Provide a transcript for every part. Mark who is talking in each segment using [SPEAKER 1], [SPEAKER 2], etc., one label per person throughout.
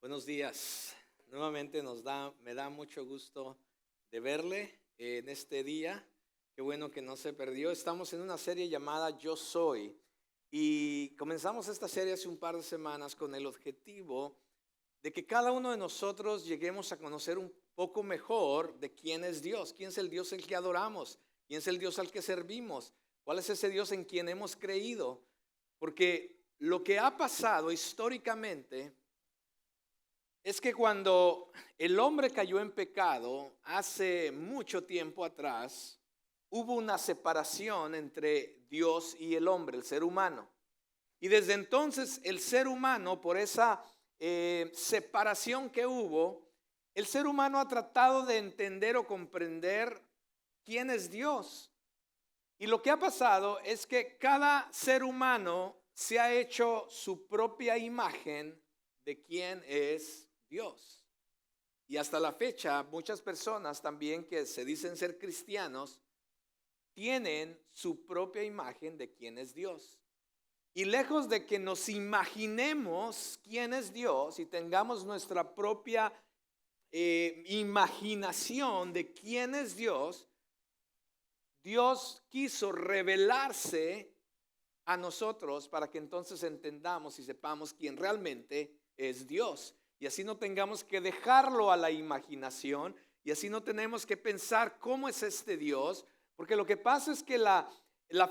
[SPEAKER 1] Buenos días. Nuevamente me da mucho gusto de verle en este día. Qué bueno que no se perdió. Estamos en una serie llamada Yo Soy y comenzamos esta serie hace un par de semanas con el objetivo de que cada uno de nosotros lleguemos a conocer un poco mejor de quién es Dios, quién es el Dios el que adoramos, quién es el Dios al que servimos, cuál es ese Dios en quien hemos creído, porque lo que ha pasado históricamente es que cuando el hombre cayó en pecado hace mucho tiempo atrás, hubo una separación entre Dios y el hombre, el ser humano. Y desde entonces el ser humano, por esa separación que hubo, el ser humano ha tratado de entender o comprender quién es Dios. Y lo que ha pasado es que cada ser humano se ha hecho su propia imagen de quién es Dios. Y hasta la fecha, muchas personas también que se dicen ser cristianos tienen su propia imagen de quién es Dios. Y lejos de que nos imaginemos quién es Dios y tengamos nuestra propia imaginación de quién es Dios, Dios quiso revelarse a nosotros para que entonces entendamos y sepamos quién realmente es Dios. Y así no tengamos que dejarlo a la imaginación y así no tenemos que pensar cómo es este Dios, porque lo que pasa es que la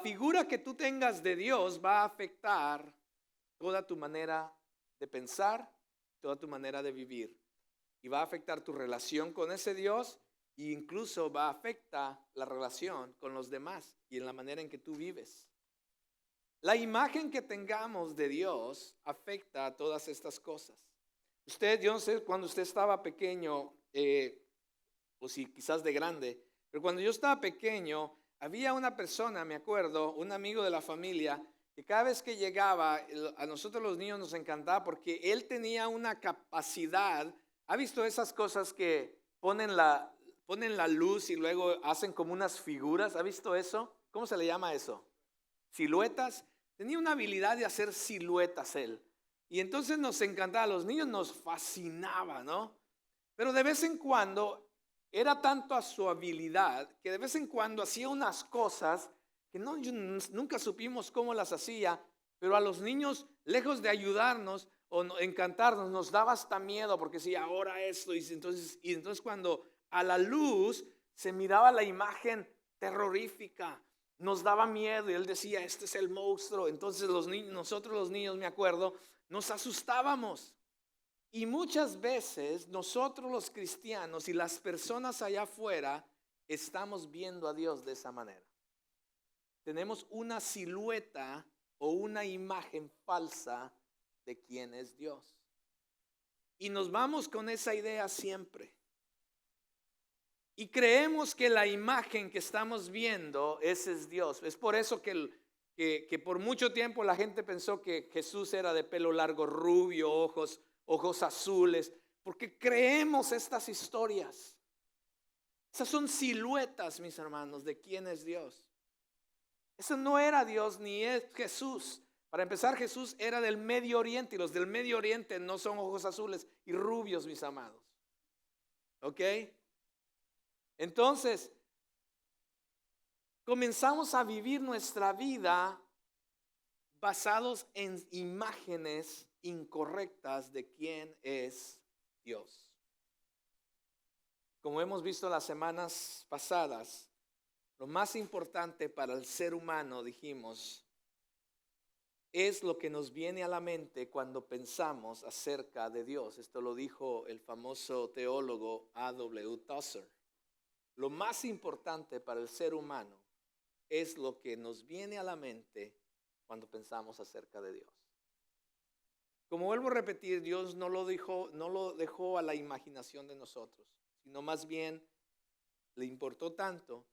[SPEAKER 1] figura que tú tengas de Dios va a afectar toda tu manera de pensar, toda tu manera de vivir. Y va a afectar tu relación con ese Dios e incluso va a afectar la relación con los demás y en la manera en que tú vives. La imagen que tengamos de Dios afecta a todas estas cosas. Yo no sé cuando usted estaba pequeño, o si quizás de grande, pero cuando yo estaba pequeño, había una persona, me acuerdo, un amigo de la familia, que cada vez que llegaba, a nosotros los niños nos encantaba porque él tenía una capacidad. ¿Ha visto esas cosas que ponen la luz y luego hacen como unas figuras? ¿Ha visto eso? ¿Cómo se le llama eso? Siluetas. Tenía una habilidad de hacer siluetas él. Y entonces nos encantaba, a los niños nos fascinaba, ¿no? Pero de vez en cuando era tanto a su habilidad que de vez en cuando hacía unas cosas que nunca supimos cómo las hacía, pero a los niños, lejos de ayudarnos o encantarnos, nos daba hasta miedo porque decía, ahora esto. Y entonces cuando a la luz se miraba la imagen terrorífica, nos daba miedo y él decía, este es el monstruo. Entonces nosotros los niños, me acuerdo, nos asustábamos. Y muchas veces nosotros los cristianos y las personas allá afuera estamos viendo a Dios de esa manera. Tenemos una silueta o una imagen falsa de quién es Dios. Y nos vamos con esa idea siempre. Y creemos que la imagen que estamos viendo, ese es Dios. Es por eso que por mucho tiempo la gente pensó que Jesús era de pelo largo, rubio, ojos azules, porque creemos estas historias. Esas son siluetas, mis hermanos, de quién es Dios. Eso no era Dios ni es Jesús. Para empezar, Jesús era del Medio Oriente y los del Medio Oriente no son ojos azules y rubios, mis amados. ¿Ok? Entonces, comenzamos a vivir nuestra vida basados en imágenes incorrectas de quién es Dios. Como hemos visto las semanas pasadas, lo más importante para el ser humano, dijimos, es lo que nos viene a la mente cuando pensamos acerca de Dios. Esto lo dijo el famoso teólogo A.W. Tozer. Lo más importante para el ser humano es lo que nos viene a la mente cuando pensamos acerca de Dios. Como vuelvo a repetir, Dios no lo dejó a la imaginación de nosotros, sino más bien le importó tanto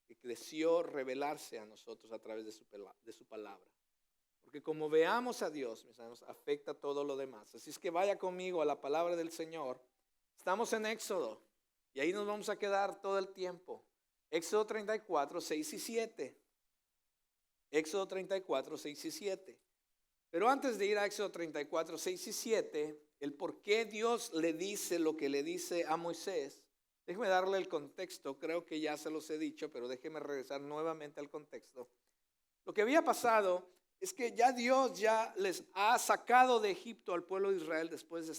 [SPEAKER 1] que creció revelarse a nosotros a través de su palabra. Porque como veamos a Dios, mis hermanos, afecta todo lo demás. Así es que vaya conmigo a la palabra del Señor. Estamos en Éxodo y ahí nos vamos a quedar todo el tiempo. Éxodo 34, 6 y 7. Éxodo 34, 6 y 7. Pero antes de ir a Éxodo 34, 6 y 7, el por qué Dios le dice lo que le dice a Moisés, déjeme darle el contexto. Creo que ya se los he dicho, pero déjeme regresar nuevamente al contexto. Lo que había pasado es que ya Dios ya les ha sacado de Egipto al pueblo de Israel después de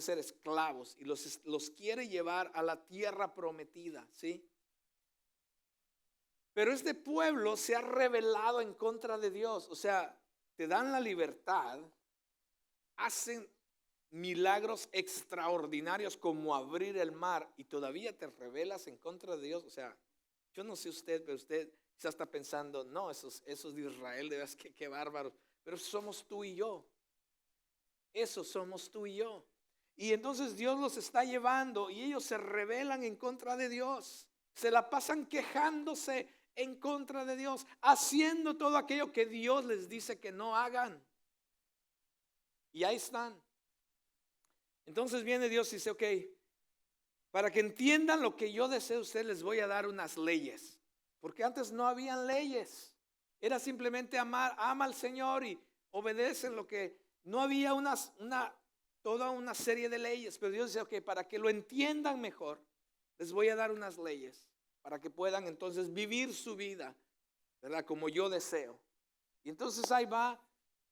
[SPEAKER 1] ser esclavos, y los quiere llevar a la tierra prometida, ¿sí? Pero este pueblo se ha rebelado en contra de Dios. O sea, te dan la libertad, hacen milagros extraordinarios como abrir el mar, y todavía te rebelas en contra de Dios. O sea, yo no sé usted, pero usted ya está pensando, no, esos de Israel, de veras, qué bárbaros. Pero somos tú y yo. Eso somos tú y yo. Y entonces Dios los está llevando y ellos se rebelan en contra de Dios. Se la pasan quejándose en contra de Dios, haciendo todo aquello que Dios les dice que no hagan. Y ahí están. Entonces viene Dios y dice, ok, para que entiendan lo que yo deseo de ustedes, les voy a dar unas leyes. Porque antes no habían leyes. Era simplemente ama al Señor y obedecen lo que... No había toda una serie de leyes. Pero Dios dice, ok, para que lo entiendan mejor, les voy a dar unas leyes, para que puedan entonces vivir su vida, ¿verdad? Como yo deseo. Y entonces ahí va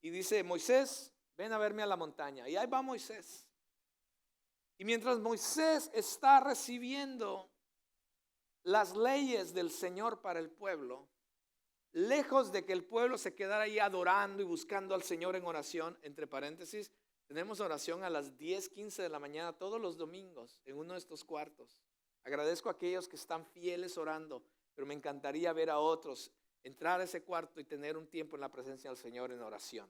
[SPEAKER 1] y dice, Moisés, ven a verme a la montaña. Y ahí va Moisés. Y mientras Moisés está recibiendo las leyes del Señor para el pueblo, lejos de que el pueblo se quedara ahí adorando y buscando al Señor en oración, entre paréntesis, tenemos oración a las 10:15 de la mañana todos los domingos en uno de estos cuartos. Agradezco a aquellos que están fieles orando, pero me encantaría ver a otros entrar a ese cuarto y tener un tiempo en la presencia del Señor en oración.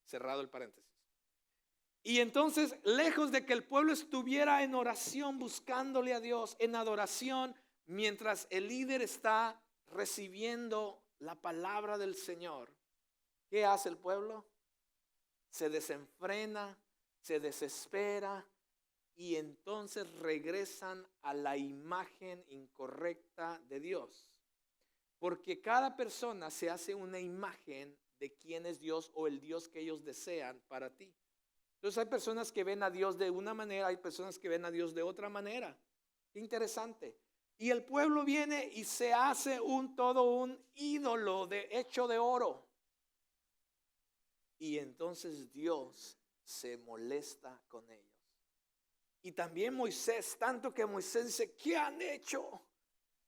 [SPEAKER 1] Cerrado el paréntesis. Y entonces, lejos de que el pueblo estuviera en oración, buscándole a Dios, en adoración, mientras el líder está recibiendo la palabra del Señor, ¿qué hace el pueblo? Se desenfrena, se desespera, y entonces regresan a la imagen incorrecta de Dios. Porque cada persona se hace una imagen de quién es Dios o el Dios que ellos desean para ti. Entonces hay personas que ven a Dios de una manera, hay personas que ven a Dios de otra manera. Qué interesante. Y el pueblo viene y se hace todo un ídolo hecho de oro. Y entonces Dios se molesta con ellos. Y también Moisés, tanto que Moisés dice, ¿qué han hecho?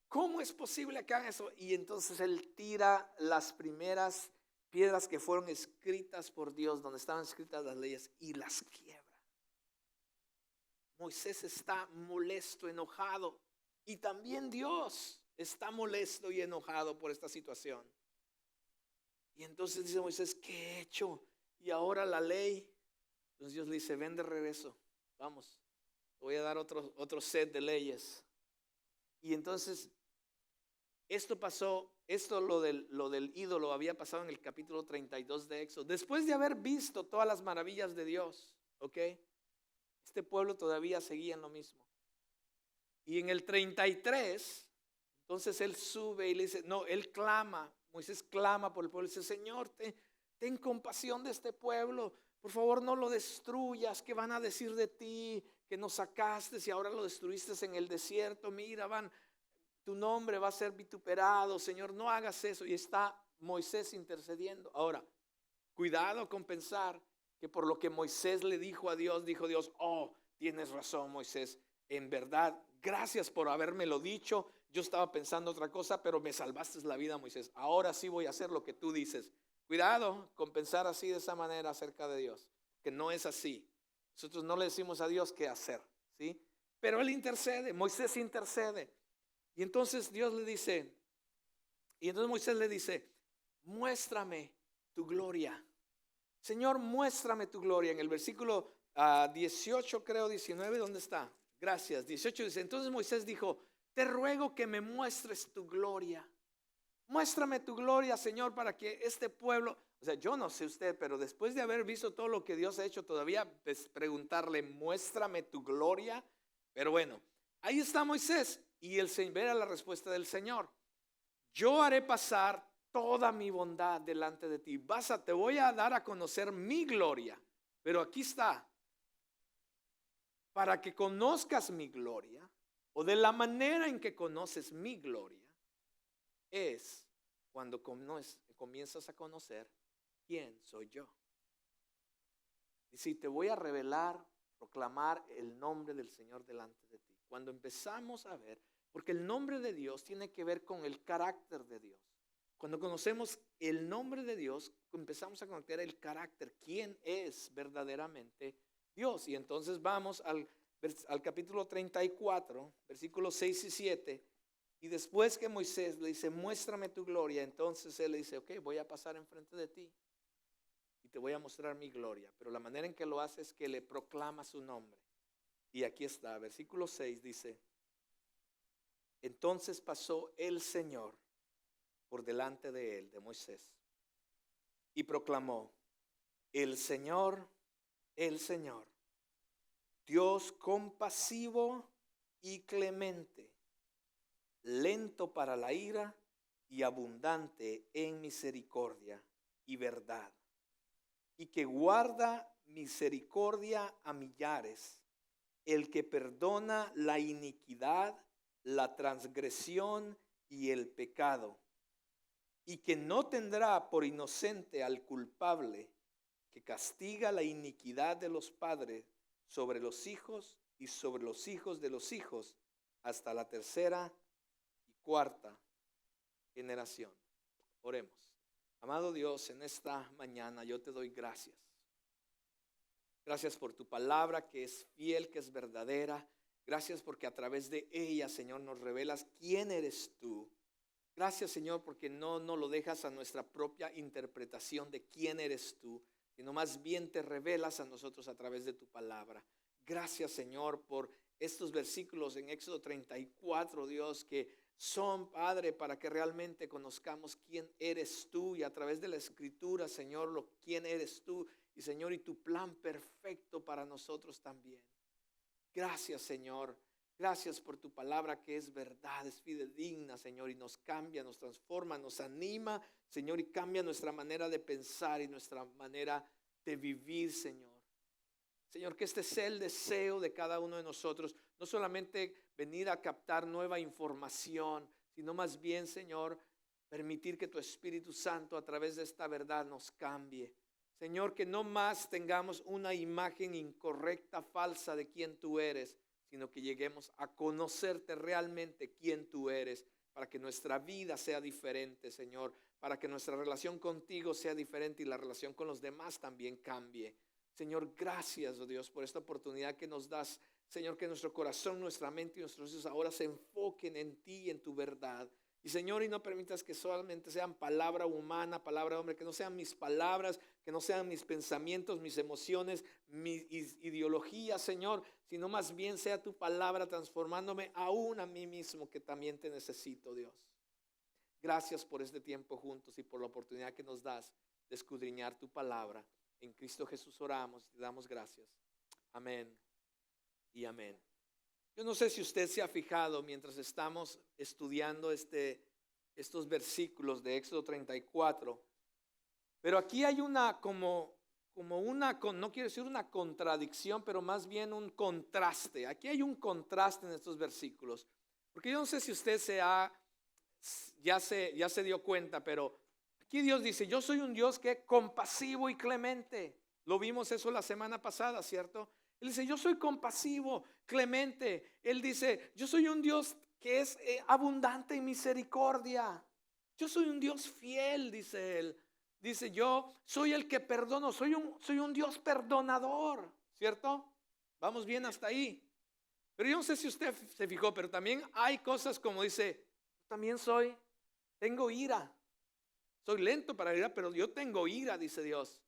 [SPEAKER 1] ¿Cómo es posible que hagan eso? Y entonces él tira las primeras piedras que fueron escritas por Dios, donde estaban escritas las leyes, y las quiebra. Moisés está molesto, enojado. Y también Dios está molesto y enojado por esta situación. Y entonces dice Moisés, ¿qué he hecho? Y ahora la ley. Entonces Dios le dice, ven de regreso, vamos, te voy a dar otro set de leyes. Y entonces esto pasó, lo del ídolo había pasado en el capítulo 32 de Éxodo. Después de haber visto todas las maravillas de Dios, ¿ok? Este pueblo todavía seguía en lo mismo. Y en el 33, entonces él sube y le dice, no, él clama, Moisés clama por el pueblo y dice, Señor, ten compasión de este pueblo, por favor no lo destruyas, ¿qué van a decir de ti? Que nos sacaste y ahora lo destruiste en el desierto, mira, tu nombre va a ser vituperado, Señor, no hagas eso. Y está Moisés intercediendo. Ahora, cuidado con pensar que por lo que Moisés le dijo a Dios, dijo Dios, oh, tienes razón, Moisés, en verdad, gracias por habérmelo dicho, yo estaba pensando otra cosa, pero me salvaste la vida, Moisés, ahora sí voy a hacer lo que tú dices. Cuidado con pensar así, de esa manera, acerca de Dios, que no es así. Nosotros no le decimos a Dios qué hacer, ¿sí? Pero él intercede, Moisés intercede. Y entonces Dios le dice, y entonces Moisés le dice, muéstrame tu gloria. Señor, muéstrame tu gloria. En el versículo 18, creo, 19, ¿dónde está? Gracias, 18 dice, entonces Moisés dijo, te ruego que me muestres tu gloria. Muéstrame tu gloria, Señor, para que este pueblo, o sea, yo no sé usted, pero después de haber visto todo lo que Dios ha hecho, todavía preguntarle, muéstrame tu gloria. Pero bueno, ahí está Moisés. Y el Señor, verá la respuesta del Señor. Yo haré pasar toda mi bondad delante de ti. Te voy a dar a conocer mi gloria. Pero aquí está, para que conozcas mi gloria, o de la manera en que conoces mi gloria, es cuando comienzas a conocer quién soy yo. Y si te voy a revelar, proclamar el nombre del Señor delante de ti. Cuando empezamos a ver, porque el nombre de Dios tiene que ver con el carácter de Dios. Cuando conocemos el nombre de Dios, empezamos a conocer el carácter, quién es verdaderamente Dios. Y entonces vamos al capítulo 34, versículos 6 y 7. Y después que Moisés le dice, muéstrame tu gloria, entonces él le dice, ok, voy a pasar enfrente de ti y te voy a mostrar mi gloria. Pero la manera en que lo hace es que le proclama su nombre. Y aquí está, versículo 6 dice, entonces pasó el Señor por delante de él, de Moisés, y proclamó, el Señor, Dios compasivo y clemente, lento para la ira y abundante en misericordia y verdad, y que guarda misericordia a millares, el que perdona la iniquidad, la transgresión y el pecado, y que no tendrá por inocente al culpable, que castiga la iniquidad de los padres sobre los hijos y sobre los hijos de los hijos, hasta la tercera y cuarta generación. Oremos. Amado Dios, en esta mañana yo te doy gracias. Gracias por tu palabra que es fiel, que es verdadera. Gracias porque a través de ella, Señor, nos revelas quién eres tú. Gracias, Señor, porque no lo dejas a nuestra propia interpretación de quién eres tú, sino más bien te revelas a nosotros a través de tu palabra. Gracias, Señor, por estos versículos en Éxodo 34, Dios, que son, Padre, para que realmente conozcamos quién eres tú y a través de la Escritura, Señor, quién eres tú y, Señor, y tu plan perfecto para nosotros también. Gracias, Señor. Gracias por tu palabra que es verdad, es fidedigna, Señor, y nos cambia, nos transforma, nos anima, Señor, y cambia nuestra manera de pensar y nuestra manera de vivir, Señor. Señor, que este sea el deseo de cada uno de nosotros, no solamente venir a captar nueva información, sino más bien, Señor, permitir que tu Espíritu Santo a través de esta verdad nos cambie. Señor, que no más tengamos una imagen incorrecta, falsa de quién tú eres, sino que lleguemos a conocerte realmente quién tú eres, para que nuestra vida sea diferente, Señor, para que nuestra relación contigo sea diferente y la relación con los demás también cambie. Señor, gracias, oh Dios, por esta oportunidad que nos das. Señor, que nuestro corazón, nuestra mente y nuestros hijos ahora se enfoquen en ti y en tu verdad. Y Señor, y no permitas que solamente sean palabra humana, palabra de hombre, que no sean mis palabras, que no sean mis pensamientos, mis emociones, mis ideologías, Señor, sino más bien sea tu palabra transformándome aún a mí mismo, que también te necesito, Dios. Gracias por este tiempo juntos y por la oportunidad que nos das de escudriñar tu palabra. En Cristo Jesús oramos y te damos gracias. Amén y amén. Yo no sé si usted se ha fijado mientras estamos estudiando estos versículos de Éxodo 34, pero aquí hay una no quiero decir una contradicción, pero más bien un contraste. Aquí hay un contraste en estos versículos, porque yo no sé si usted ya se dio cuenta, pero aquí Dios dice, yo soy un Dios que es compasivo y clemente. Lo vimos eso la semana pasada, ¿cierto? Él dice, yo soy compasivo, clemente. Él dice, yo soy un Dios que es abundante en misericordia. Yo soy un Dios fiel, dice él. Dice, yo soy el que perdono, soy un Dios perdonador, ¿cierto? Vamos bien hasta ahí. Pero yo no sé si usted se fijó, pero también hay cosas como dice, también tengo ira. Soy lento para la ira, pero yo tengo ira, dice Dios.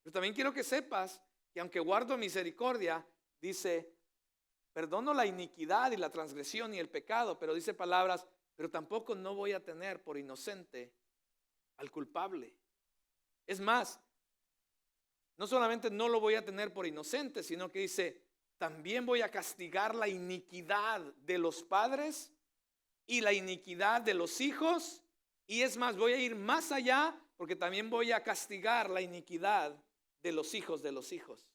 [SPEAKER 1] Pero también quiero que sepas que aunque guardo misericordia, dice, perdono la iniquidad y la transgresión y el pecado, pero dice palabras, pero tampoco no voy a tener por inocente al culpable. Es más, no solamente no lo voy a tener por inocente, sino que dice, también voy a castigar la iniquidad de los padres y la iniquidad de los hijos. Y es más, voy a ir más allá porque también voy a castigar la iniquidad de los hijos de los hijos.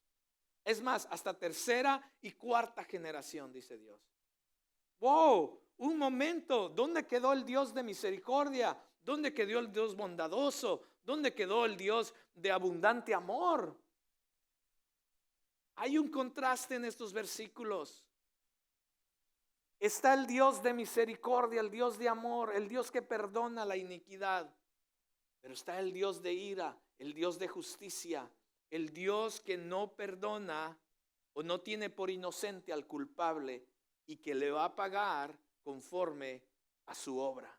[SPEAKER 1] Es más, hasta tercera y cuarta generación, dice Dios. Wow, un momento, ¿dónde quedó el Dios de misericordia? ¿Dónde quedó el Dios bondadoso? ¿Dónde quedó el Dios de abundante amor? Hay un contraste en estos versículos. Está el Dios de misericordia, el Dios de amor, el Dios que perdona la iniquidad. Pero está el Dios de ira, el Dios de justicia, el Dios que no perdona o no tiene por inocente al culpable y que le va a pagar conforme a su obra.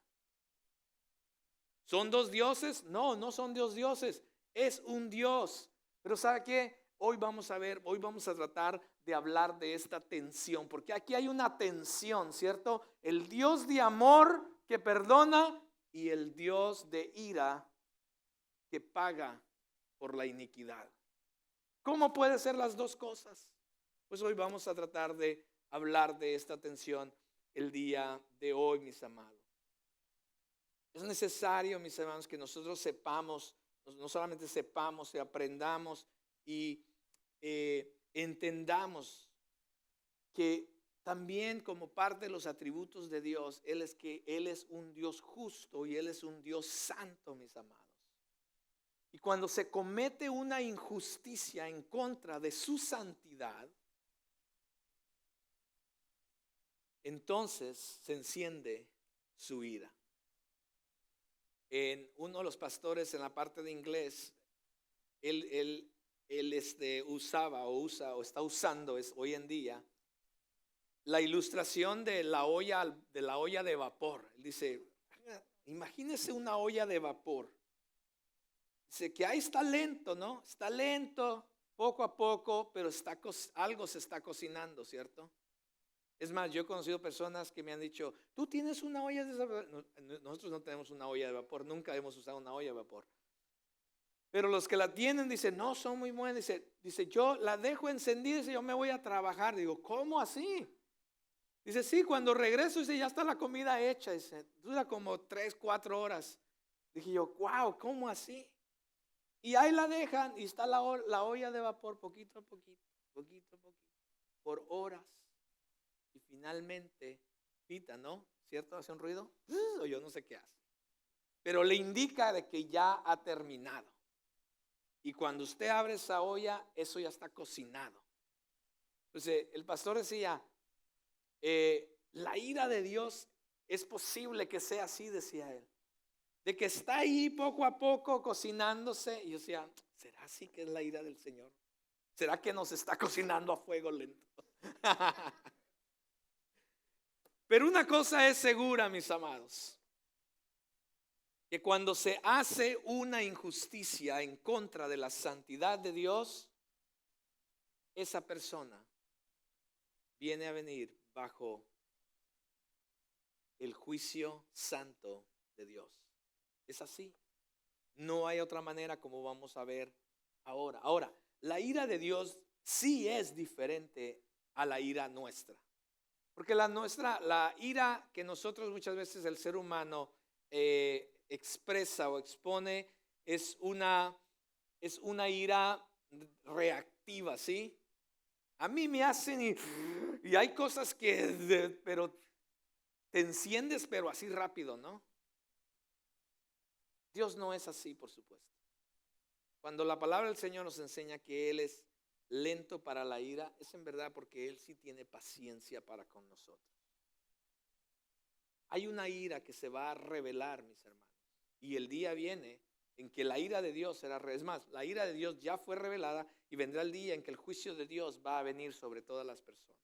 [SPEAKER 1] ¿Son dos dioses? No, no son dos dioses. Es un Dios. Pero ¿sabe qué? Hoy vamos a tratar de hablar de esta tensión, porque aquí hay una tensión, ¿cierto? El Dios de amor que perdona y el Dios de ira que paga por la iniquidad. ¿Cómo puede ser las dos cosas? Pues hoy vamos a tratar de hablar de esta tensión el día de hoy, mis amados. Es necesario, mis hermanos, que nosotros sepamos, no solamente sepamos y aprendamos y entendamos que también como parte de los atributos de Dios, Él es un Dios justo y Él es un Dios santo, mis amados. Y cuando se comete una injusticia en contra de su santidad, entonces se enciende su ira. En uno de los pastores en la parte de inglés, él usaba o usa o está usando hoy en día la ilustración de la olla de vapor. Él dice, imagínese una olla de vapor. Dice que ahí está lento, ¿no? Está lento, poco a poco, pero algo se está cocinando, ¿cierto? Es más, yo he conocido personas que me han dicho, ¿tú tienes una olla de vapor? Nosotros no tenemos una olla de vapor, nunca hemos usado una olla de vapor. Pero los que la tienen dicen, no, son muy buenas. Dice, yo la dejo encendida y dice, yo me voy a trabajar. Digo, ¿cómo así? Dice, sí, cuando regreso, dice, ya está la comida hecha. Dice, dura como 3, 4 horas. Dije yo, wow, ¿cómo así? Y ahí la dejan y está la olla de vapor poquito a poquito, por horas. Y finalmente pita, ¿no? ¿Cierto? Hace un ruido. O yo no sé qué hace. Pero le indica de que ya ha terminado. Y cuando usted abre esa olla, eso ya está cocinado. Entonces, el pastor decía, la ira de Dios es posible que sea así, decía él. De que está ahí poco a poco cocinándose. Y yo decía, ¿será así que es la ira del Señor? ¿Será que nos está cocinando a fuego lento? Pero una cosa es segura, mis amados. Que cuando se hace una injusticia en contra de la santidad de Dios, esa persona viene a venir bajo el juicio santo de Dios. Es así. No hay otra manera como vamos a ver ahora. Ahora, la ira de Dios sí es diferente a la ira nuestra. Porque la ira que nosotros muchas veces el ser humano expresa o expone es una ira reactiva, ¿sí? A mí me hacen y hay cosas pero te enciendes, pero así rápido, ¿no? Dios no es así, por supuesto. Cuando la palabra del Señor nos enseña que Él es lento para la ira, es en verdad porque Él sí tiene paciencia para con nosotros. Hay una ira que se va a revelar, mis hermanos. Y el día viene en que la ira de Dios será, es más, la ira de Dios ya fue revelada y vendrá el día en que el juicio de Dios va a venir sobre todas las personas.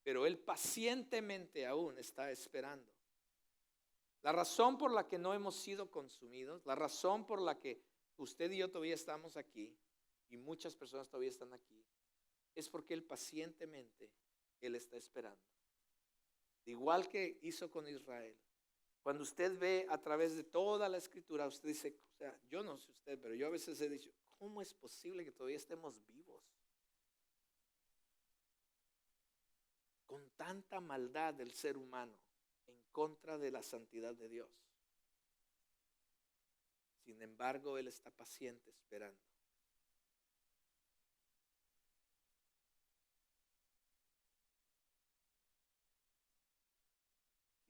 [SPEAKER 1] Pero Él pacientemente aún está esperando. La razón por la que no hemos sido consumidos, la razón por la que usted y yo todavía estamos aquí y muchas personas todavía están aquí, es porque Él pacientemente, Él está esperando. Igual que hizo con Israel. Cuando usted ve a través de toda la escritura, usted dice, o sea, yo no sé usted, pero yo a veces he dicho, ¿cómo es posible que todavía estemos vivos? Con tanta maldad del ser humano en contra de la santidad de Dios. Sin embargo, Él está paciente esperando.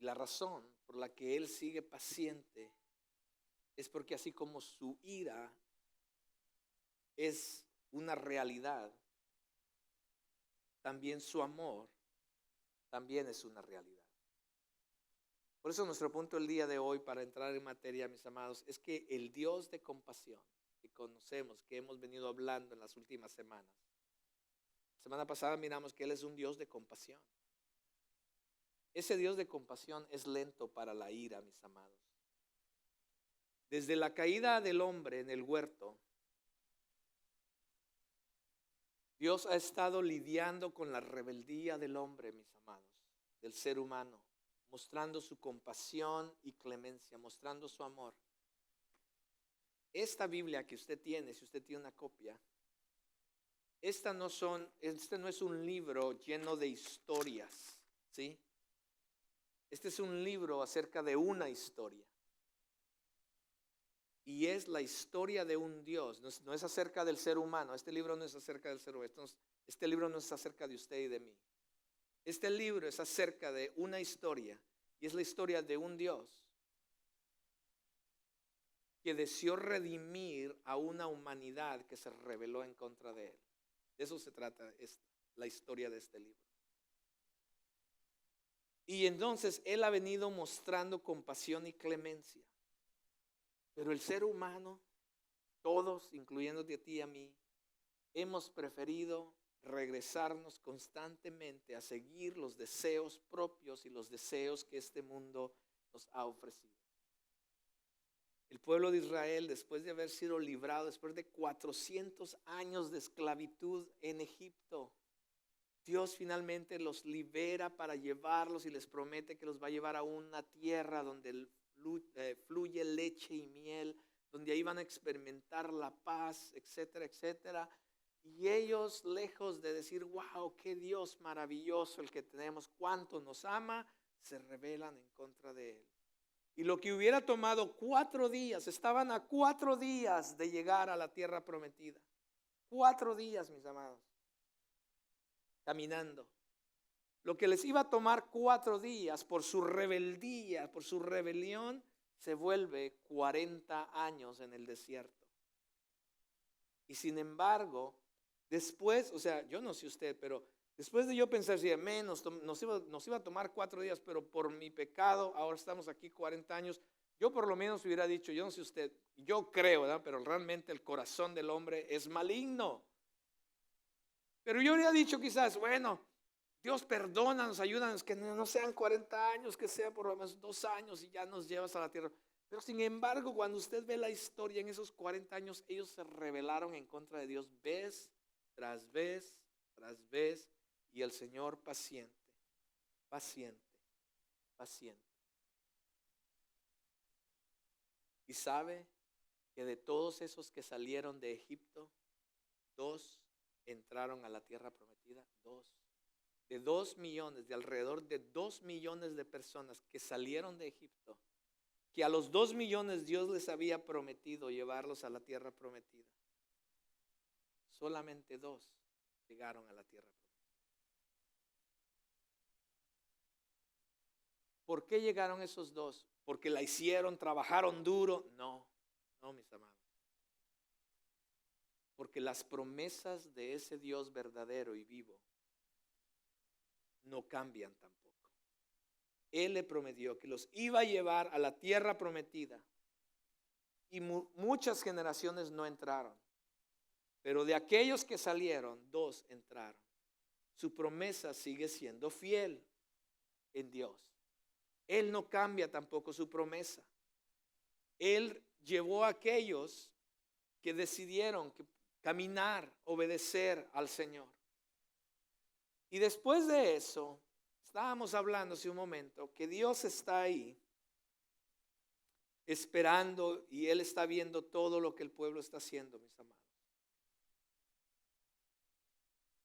[SPEAKER 1] Y la razón por la que Él sigue paciente es porque así como su ira es una realidad, también su amor también es una realidad. Por eso nuestro punto el día de hoy, para entrar en materia, mis amados, es que el Dios de compasión que conocemos, que hemos venido hablando en las últimas semanas. La semana pasada miramos que Él es un Dios de compasión. Ese Dios de compasión es lento para la ira, mis amados. Desde la caída del hombre en el huerto, Dios ha estado lidiando con la rebeldía del hombre, mis amados, del ser humano, mostrando su compasión y clemencia, mostrando su amor. Esta Biblia que usted tiene, si usted tiene una copia, este no es un libro lleno de historias, ¿sí? Este es un libro acerca de una historia. Y es la historia de un Dios, no es acerca del ser humano. Este libro no es acerca del ser humano, este libro no es acerca de usted y de mí. Este libro es acerca de una historia, y es la historia de un Dios que deseó redimir a una humanidad que se rebeló en contra de Él. De eso se trata la historia de este libro. Y entonces Él ha venido mostrando compasión y clemencia. Pero el ser humano, todos, incluyéndote a ti y a mí, hemos preferido regresarnos constantemente a seguir los deseos propios y los deseos que este mundo nos ha ofrecido. El pueblo de Israel, después de haber sido librado, después de 400 años de esclavitud en Egipto, Dios finalmente los libera para llevarlos y les promete que los va a llevar a una tierra donde fluye leche y miel, donde ahí van a experimentar la paz, etcétera, etcétera. Y ellos, lejos de decir, wow, qué Dios maravilloso el que tenemos, cuánto nos ama, se rebelan en contra de Él. Y lo que hubiera tomado 4 días, estaban a 4 días de llegar a la tierra prometida. 4 días, mis amados, caminando. Lo que les iba a tomar 4 días por su rebeldía, por su rebelión, se vuelve 40 años en el desierto. Y sin embargo, después, o sea, yo no sé usted, pero después de yo pensar, si menos nos iba a tomar 4 días, pero por mi pecado, ahora estamos aquí 40 años, yo por lo menos hubiera dicho, yo no sé usted, yo creo, ¿verdad? Pero realmente el corazón del hombre es maligno. Pero yo habría dicho quizás, bueno, Dios perdónanos, ayúdanos, que no sean 40 años, que sea por lo menos 2 años y ya nos llevas a la tierra. Pero sin embargo, cuando usted ve la historia, en esos 40 años, ellos se rebelaron en contra de Dios vez tras vez, tras vez, y el Señor paciente, paciente, paciente. Y sabe que de todos esos que salieron de Egipto, 2 entraron a la tierra prometida, 2. De 2 millones, de alrededor de 2 millones de personas que salieron de Egipto, que a los 2 millones Dios les había prometido llevarlos a la tierra prometida. Solamente 2 llegaron a la tierra prometida. ¿Por qué llegaron esos 2? ¿Porque la hicieron, trabajaron duro? No, mis amados. Porque las promesas de ese Dios verdadero y vivo no cambian tampoco. Él le prometió que los iba a llevar a la tierra prometida. Y muchas generaciones no entraron. Pero de aquellos que salieron, 2 entraron. Su promesa sigue siendo fiel en Dios. Él no cambia tampoco su promesa. Él llevó a aquellos que decidieron caminar, obedecer al Señor. Y después de eso, estábamos hablando hace un momento que Dios está ahí esperando y Él está viendo todo lo que el pueblo está haciendo, mis amados.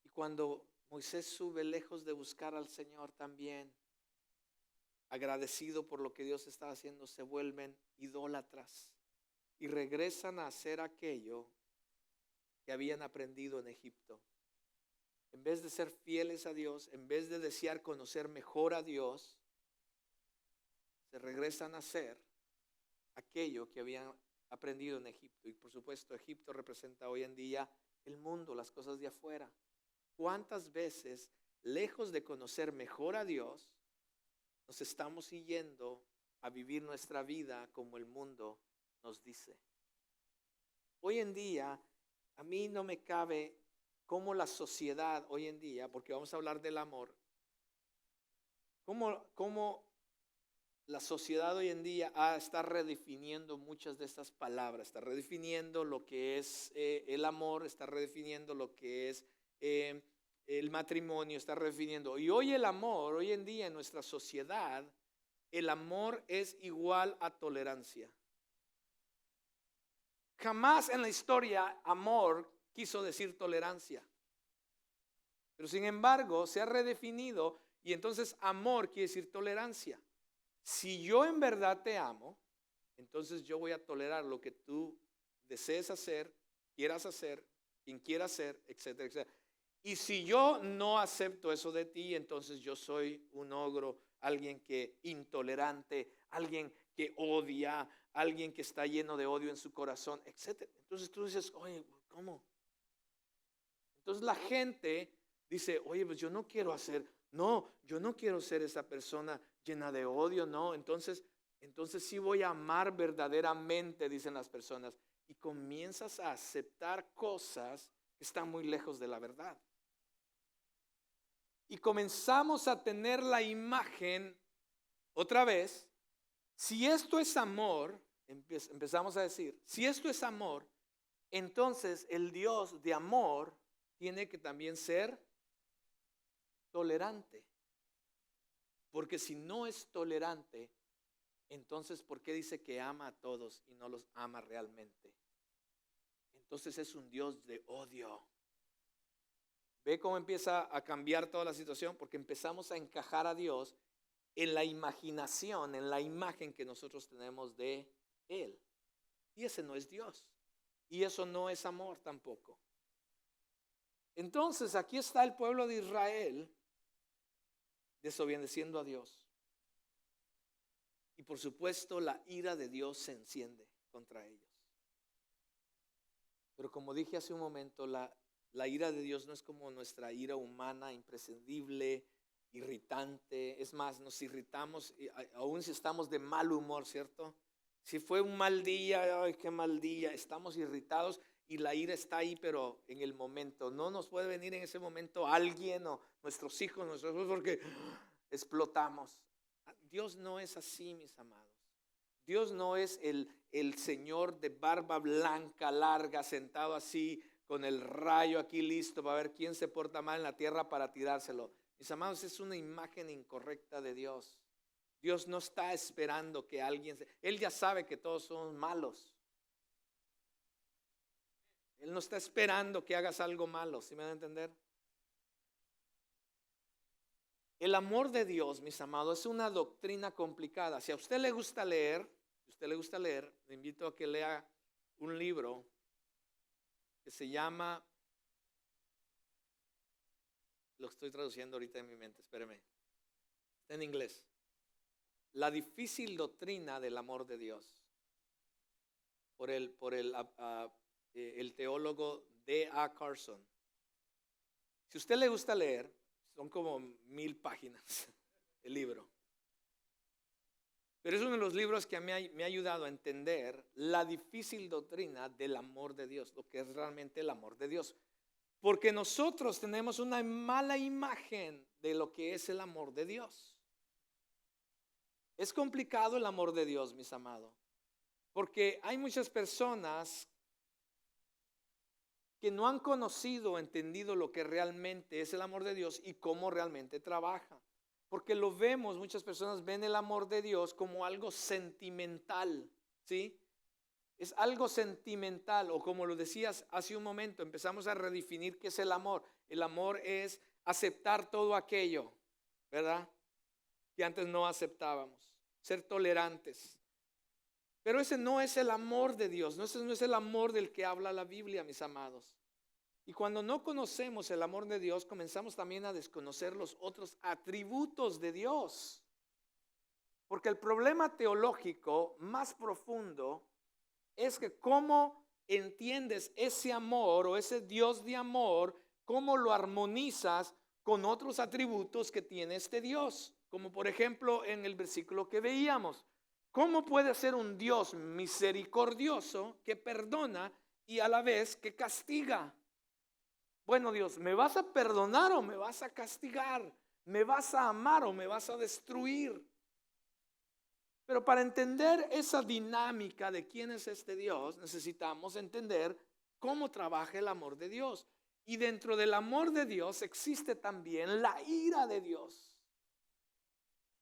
[SPEAKER 1] Y cuando Moisés sube lejos de buscar al Señor también, agradecido por lo que Dios está haciendo, se vuelven idólatras y regresan a hacer aquello que habían aprendido en Egipto. En vez de ser fieles a Dios, en vez de desear conocer mejor a Dios, se regresan a hacer aquello que habían aprendido en Egipto. Y por supuesto, Egipto representa hoy en día el mundo, las cosas de afuera. ¿Cuántas veces, lejos de conocer mejor a Dios, nos estamos siguiendo a vivir nuestra vida como el mundo nos dice? Hoy en día, a mí no me cabe cómo la sociedad hoy en día, porque vamos a hablar del amor, cómo la sociedad hoy en día está redefiniendo muchas de estas palabras, está redefiniendo lo que es el amor, está redefiniendo lo que es el matrimonio, está redefiniendo. Y hoy el amor, hoy en día en nuestra sociedad, el amor es igual a tolerancia. Jamás en la historia amor quiso decir tolerancia. Pero sin embargo se ha redefinido y entonces amor quiere decir tolerancia. Si yo en verdad te amo, entonces yo voy a tolerar lo que tú desees hacer, quieras hacer, quien quiera hacer, etcétera, etcétera. Y si yo no acepto eso de ti, entonces yo soy un ogro, alguien que intolerante, alguien que odia, alguien que está lleno de odio en su corazón, etcétera. Entonces tú dices, oye, ¿cómo? Entonces la gente dice, oye, pues yo no quiero ser esa persona llena de odio, no. Entonces sí voy a amar verdaderamente, dicen las personas. Y comienzas a aceptar cosas que están muy lejos de la verdad. Y comenzamos a tener la imagen, otra vez, si esto es amor, empezamos a decir, si esto es amor, entonces el Dios de amor tiene que también ser tolerante. Porque si no es tolerante, entonces ¿por qué dice que ama a todos y no los ama realmente? Entonces es un Dios de odio. ¿Ve cómo empieza a cambiar toda la situación? Porque empezamos a encajar a Dios en la imaginación, en la imagen que nosotros tenemos de Él. Y ese no es Dios. Y eso no es amor tampoco. Entonces aquí está el pueblo de Israel desobedeciendo a Dios. Y por supuesto la ira de Dios se enciende contra ellos. Pero como dije hace un momento, la ira de Dios no es como nuestra ira humana, imprescindible, irritante. Es más, nos irritamos aún si estamos de mal humor, ¿cierto? Si fue un mal día, ay, qué mal día, estamos irritados y la ira está ahí, pero en el momento. No nos puede venir en ese momento alguien o nuestros hijos, porque explotamos. Dios no es así, mis amados. Dios no es el Señor de barba blanca, larga, sentado así, con el rayo aquí listo para ver quién se porta mal en la tierra para tirárselo. Mis amados, es una imagen incorrecta de Dios. Dios no está esperando que alguien Él ya sabe que todos somos malos. Él no está esperando que hagas algo malo, ¿sí me van a entender? El amor de Dios, mis amados, es una doctrina complicada. Si a usted le gusta leer, le invito a que lea un libro que se llama, lo estoy traduciendo ahorita en mi mente, espéreme, está en inglés. La difícil doctrina del amor de Dios, por el teólogo D.A. Carson. Si a usted le gusta leer, son como 1000 páginas el libro. Pero es uno de los libros que me ha ayudado a entender la difícil doctrina del amor de Dios, lo que es realmente el amor de Dios. Porque nosotros tenemos una mala imagen de lo que es el amor de Dios. Es complicado el amor de Dios, mis amados, porque hay muchas personas que no han conocido o entendido lo que realmente es el amor de Dios y cómo realmente trabaja. Porque lo vemos, muchas personas ven el amor de Dios como algo sentimental, ¿sí? Es algo sentimental, o como lo decías hace un momento, empezamos a redefinir qué es el amor. El amor es aceptar todo aquello, ¿verdad? Que antes no aceptábamos, ser tolerantes. Pero ese no es el amor de Dios, ese no es el amor del que habla la Biblia, mis amados. Y cuando no conocemos el amor de Dios, comenzamos también a desconocer los otros atributos de Dios. Porque el problema teológico más profundo es que cómo entiendes ese amor o ese Dios de amor, cómo lo armonizas con otros atributos que tiene este Dios. Como por ejemplo en el versículo que veíamos. ¿Cómo puede ser un Dios misericordioso que perdona y a la vez que castiga? Bueno, Dios, ¿me vas a perdonar o me vas a castigar? ¿Me vas a amar o me vas a destruir? Pero para entender esa dinámica de quién es este Dios, necesitamos entender cómo trabaja el amor de Dios. Y dentro del amor de Dios existe también la ira de Dios.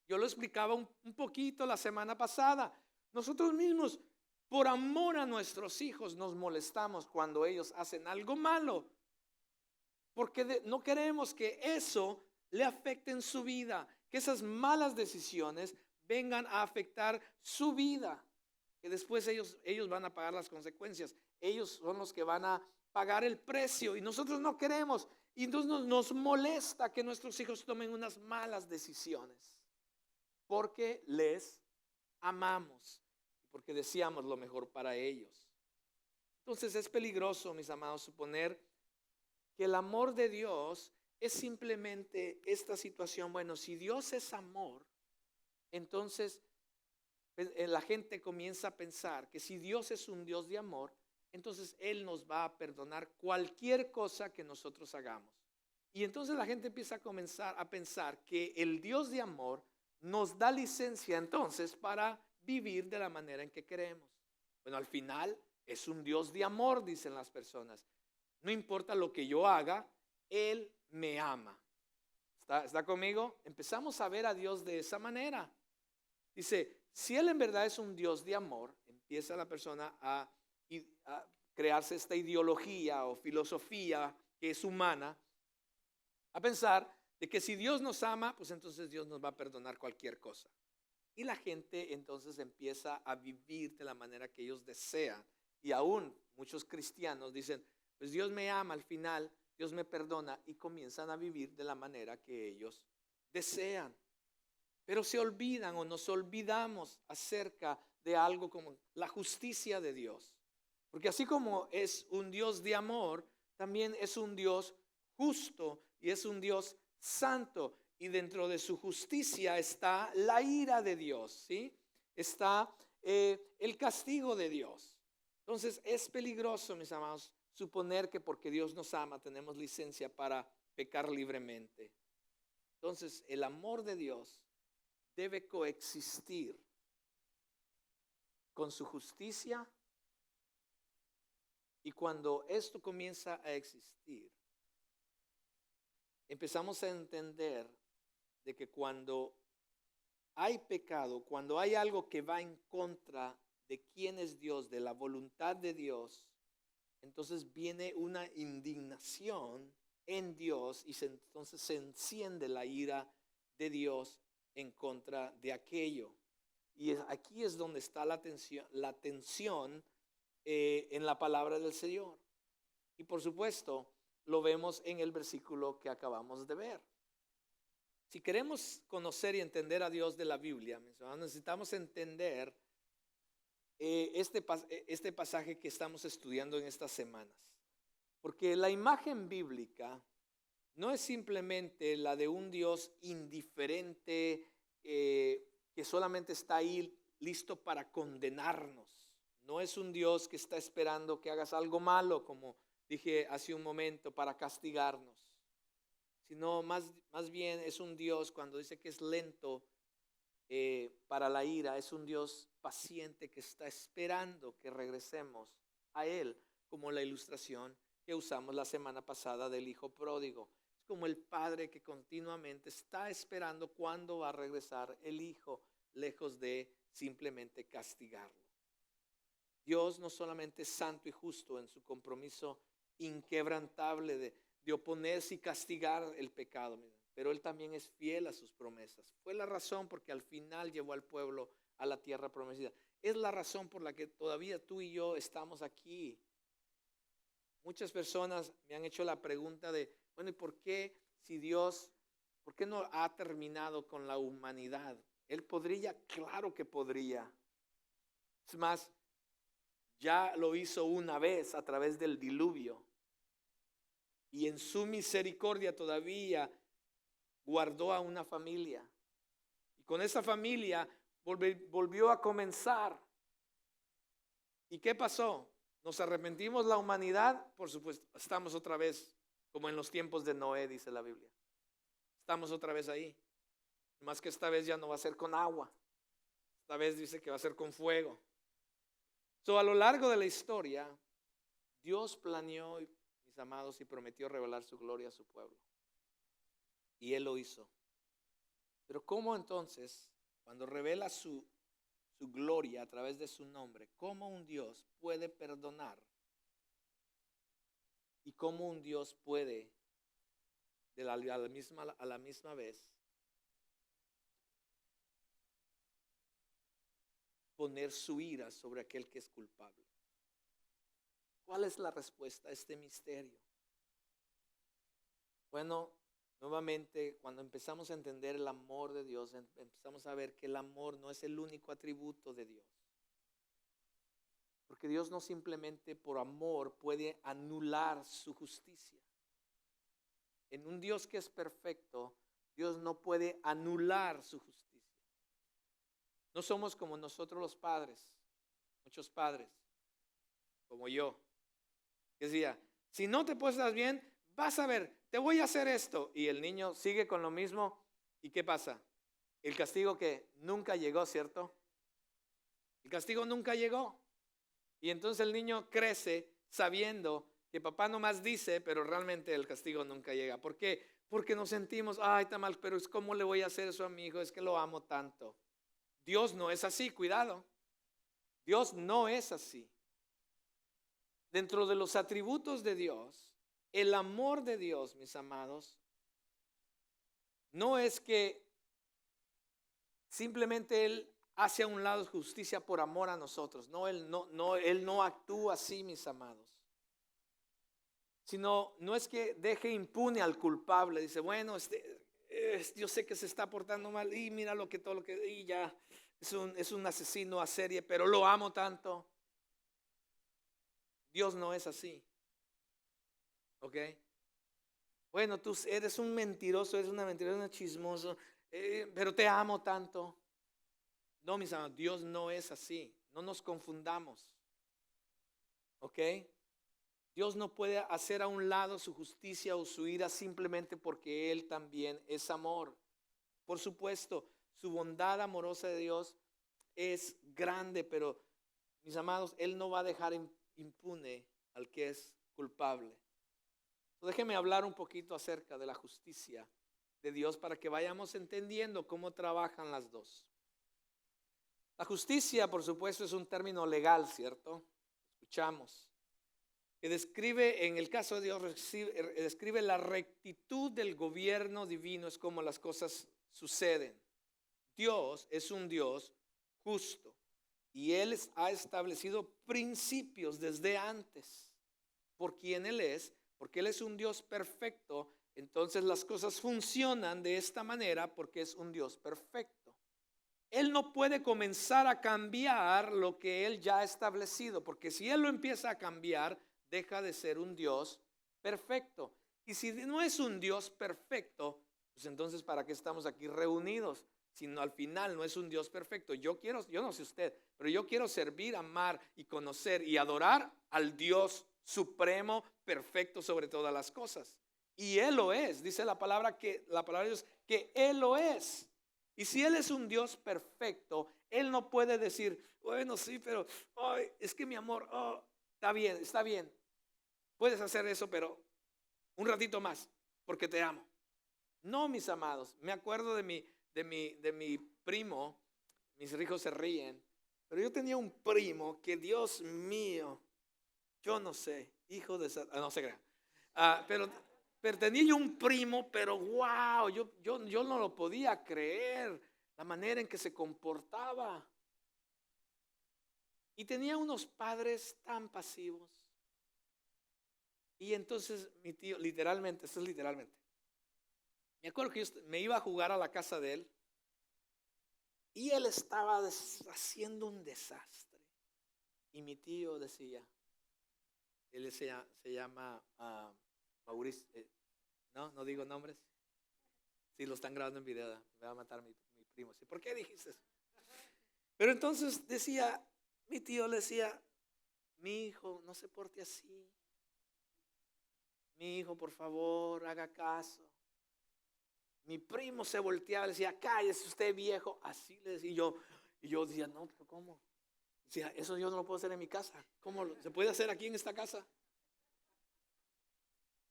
[SPEAKER 1] Yo lo explicaba un poquito la semana pasada. Nosotros mismos, por amor a nuestros hijos, nos molestamos cuando ellos hacen algo malo. Porque no queremos que eso le afecte en su vida, que esas malas decisiones vengan a afectar su vida, que después ellos van a pagar las consecuencias. Ellos son los que van a pagar el precio y nosotros no queremos. Y entonces nos molesta que nuestros hijos tomen unas malas decisiones, porque les amamos, porque deseamos lo mejor para ellos. Entonces es peligroso, mis amados, suponer que el amor de Dios es simplemente esta situación. Bueno, si Dios es amor, entonces la gente comienza a pensar que si Dios es un Dios de amor, entonces Él nos va a perdonar cualquier cosa que nosotros hagamos. Y entonces la gente empieza a comenzar a pensar que el Dios de amor nos da licencia entonces para vivir de la manera en que queremos. Bueno, al final es un Dios de amor, dicen las personas. No importa lo que yo haga, Él me ama. ¿Está conmigo? Empezamos a ver a Dios de esa manera. Dice, si Él en verdad es un Dios de amor, empieza la persona a crearse esta ideología o filosofía que es humana, a pensar de que si Dios nos ama, pues entonces Dios nos va a perdonar cualquier cosa. Y la gente entonces empieza a vivir de la manera que ellos desean. Y aún muchos cristianos dicen, pues Dios me ama, al final Dios me perdona, y comienzan a vivir de la manera que ellos desean. Pero se olvidan o nos olvidamos acerca de algo como la justicia de Dios. Porque así como es un Dios de amor, también es un Dios justo y es un Dios santo. Y dentro de su justicia está la ira de Dios, ¿sí? Está el castigo de Dios. Entonces es peligroso, mis amados, suponer que porque Dios nos ama tenemos licencia para pecar libremente. Entonces el amor de Dios debe coexistir con su justicia, y cuando esto comienza a existir, empezamos a entender de que cuando hay pecado, cuando hay algo que va en contra de quién es Dios, de la voluntad de Dios, entonces viene una indignación en Dios y entonces se enciende la ira de Dios en contra de aquello. Y aquí es donde está la tensión en la palabra del Señor. Y por supuesto, lo vemos en el versículo que acabamos de ver. Si queremos conocer y entender a Dios de la Biblia, necesitamos entender este pasaje que estamos estudiando en estas semanas. Porque la imagen bíblica no es simplemente la de un Dios indiferente que solamente está ahí listo para condenarnos. No es un Dios que está esperando que hagas algo malo, como dije hace un momento, para castigarnos. Sino más bien es un Dios, cuando dice que es lento para la ira, es un Dios paciente que está esperando que regresemos a Él, como la ilustración que usamos la semana pasada del hijo pródigo. Es como el padre que continuamente está esperando cuándo va a regresar el hijo, lejos de simplemente castigarlo. Dios no solamente es santo y justo en su compromiso inquebrantable de oponerse y castigar el pecado, pero Él también es fiel a sus promesas. Fue la razón porque al final llevó al pueblo a la tierra prometida. Es la razón por la que todavía tú y yo estamos aquí. Muchas personas me han hecho la pregunta de, bueno, ¿y por qué si Dios, por qué no ha terminado con la humanidad? Él podría, claro que podría. Es más, ya lo hizo una vez a través del diluvio. Y en su misericordia todavía guardó a una familia. Y con esa familia volvió a comenzar. ¿Y qué pasó? ¿Nos arrepentimos la humanidad? Por supuesto, estamos otra vez como en los tiempos de Noé, dice la Biblia. Estamos otra vez ahí. Más que esta vez ya no va a ser con agua. Esta vez dice que va a ser con fuego. A lo largo de la historia, Dios planeó, mis amados, y prometió revelar su gloria a su pueblo. Y Él lo hizo. Pero ¿cómo entonces, cuando revela su gloria a través de su nombre, cómo un Dios puede perdonar? Y cómo un Dios puede, a la misma vez, poner su ira sobre aquel que es culpable. ¿Cuál es la respuesta a este misterio? Bueno, nuevamente, cuando empezamos a entender el amor de Dios, empezamos a ver que el amor no es el único atributo de Dios. Porque Dios no simplemente por amor puede anular su justicia. En un Dios que es perfecto, Dios no puede anular su justicia. No somos como nosotros los padres, muchos padres, como yo, que decía, si no te portas bien, vas a ver, te voy a hacer esto. Y el niño sigue con lo mismo. ¿Y qué pasa? El castigo que nunca llegó, ¿cierto? El castigo nunca llegó. Y entonces el niño crece sabiendo que papá nomás dice, pero realmente el castigo nunca llega. ¿Por qué? Porque nos sentimos, ay, está mal, pero ¿cómo le voy a hacer eso a mi hijo? Es que lo amo tanto. Dios no es así, cuidado. Dios no es así. Dentro de los atributos de Dios, el amor de Dios, mis amados, no es que simplemente Él hace a un lado justicia por amor a nosotros. No, Él no actúa así, mis amados. Sino, no es que deje impune al culpable. Dice, bueno, yo sé que se está portando mal y mira y ya es un asesino a serie, pero lo amo tanto. Dios no es así. ¿Ok? Bueno, tú eres un mentiroso, eres una mentirosa, un chismoso, pero te amo tanto. No, mis amados, Dios no es así. No nos confundamos. ¿Ok? Dios no puede hacer a un lado su justicia o su ira simplemente porque Él también es amor. Por supuesto, su bondad amorosa de Dios es grande, pero mis amados, Él no va a dejar impune al que es culpable. Déjenme hablar un poquito acerca de la justicia de Dios para que vayamos entendiendo cómo trabajan las dos. La justicia, por supuesto, es un término legal, ¿cierto? Escuchamos. Que describe, en el caso de Dios, describe la rectitud del gobierno divino, es como las cosas suceden. Dios es un Dios justo y Él ha establecido principios desde antes por quien Él es, porque Él es un Dios perfecto. Entonces las cosas funcionan de esta manera porque es un Dios perfecto. Él no puede comenzar a cambiar lo que Él ya ha establecido, porque si Él lo empieza a cambiar, deja de ser un Dios perfecto. Y si no es un Dios perfecto, pues entonces ¿para qué estamos aquí reunidos? Si no, al final no es un Dios perfecto. Yo no sé usted, pero yo quiero servir, amar y conocer y adorar al Dios supremo, perfecto sobre todas las cosas. Y Él lo es. Dice la palabra de Dios que Él lo es. Y si Él es un Dios perfecto, Él no puede decir, bueno, sí, pero ay, es que mi amor, está bien. Puedes hacer eso, pero un ratito más, porque te amo. No, mis amados, me acuerdo de mi primo, mis hijos se ríen, pero yo tenía un primo que, Dios mío, yo no sé, hijo de Satanás, no se crean. Pero tenía yo un primo, pero wow, yo no lo podía creer, la manera en que se comportaba. Y tenía unos padres tan pasivos. Y entonces mi tío, literalmente, esto es literalmente. Me acuerdo que yo me iba a jugar a la casa de él. Y él estaba haciendo un desastre. Y mi tío decía, él se llama Mauricio, no digo nombres. Si lo están grabando en video, me va a matar mi primo. ¿Por qué dijiste eso? Pero entonces mi tío le decía, mi hijo, no se porte así. Mi hijo, por favor, haga caso. Mi primo se volteaba y decía, cállese usted, viejo. Así le decía y yo decía, no, pero ¿cómo? Decía, eso yo no lo puedo hacer en mi casa. ¿Cómo se puede hacer aquí en esta casa?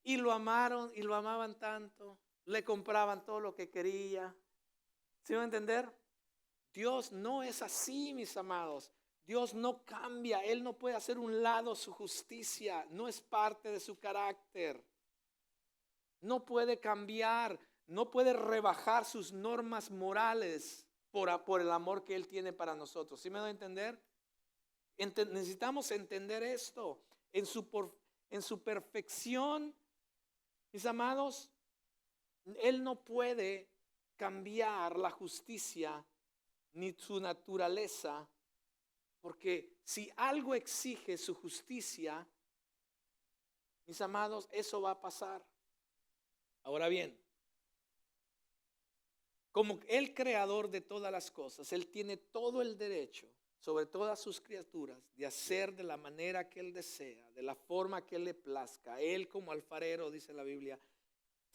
[SPEAKER 1] Y lo amaron y lo amaban tanto. Le compraban todo lo que quería. ¿Sí van a entender? Dios no es así, mis amados. Dios no cambia. Él no puede hacer un lado su justicia. No es parte de su carácter. No puede cambiar. No puede rebajar sus normas morales por el amor que Él tiene para nosotros. ¿Sí me doy a entender? Necesitamos entender esto. En su perfección, mis amados, Él no puede cambiar la justicia ni su naturaleza, porque si algo exige su justicia, mis amados, eso va a pasar. Ahora bien, como el creador de todas las cosas, Él tiene todo el derecho sobre todas sus criaturas de hacer de la manera que Él desea, de la forma que Él le plazca. Él como alfarero, dice la Biblia,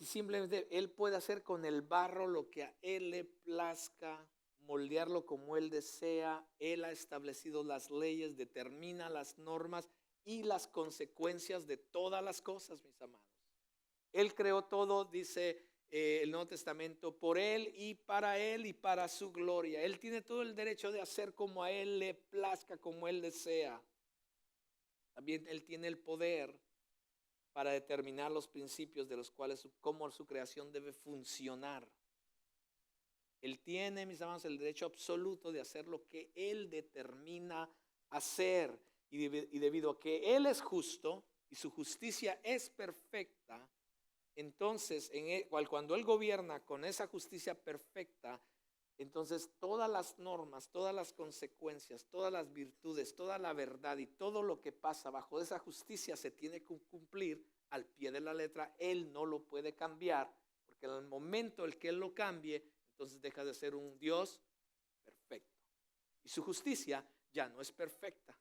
[SPEAKER 1] simplemente Él puede hacer con el barro lo que a Él le plazca, moldearlo como Él desea. Él ha establecido las leyes, determina las normas y las consecuencias de todas las cosas, mis amados. Él creó todo, dice el Nuevo Testamento, por Él y para su gloria. Él tiene todo el derecho de hacer como a Él le plazca, como Él desea. También Él tiene el poder para determinar los principios de los cuales, cómo su creación debe funcionar. Él tiene, mis amados, el derecho absoluto de hacer lo que Él determina hacer. Y debido a que Él es justo y su justicia es perfecta, entonces cuando Él gobierna con esa justicia perfecta, entonces todas las normas, todas las consecuencias, todas las virtudes, toda la verdad y todo lo que pasa bajo esa justicia se tiene que cumplir al pie de la letra. Él no lo puede cambiar, porque en el momento en que Él lo cambie, entonces deja de ser un Dios perfecto. Y su justicia ya no es perfecta.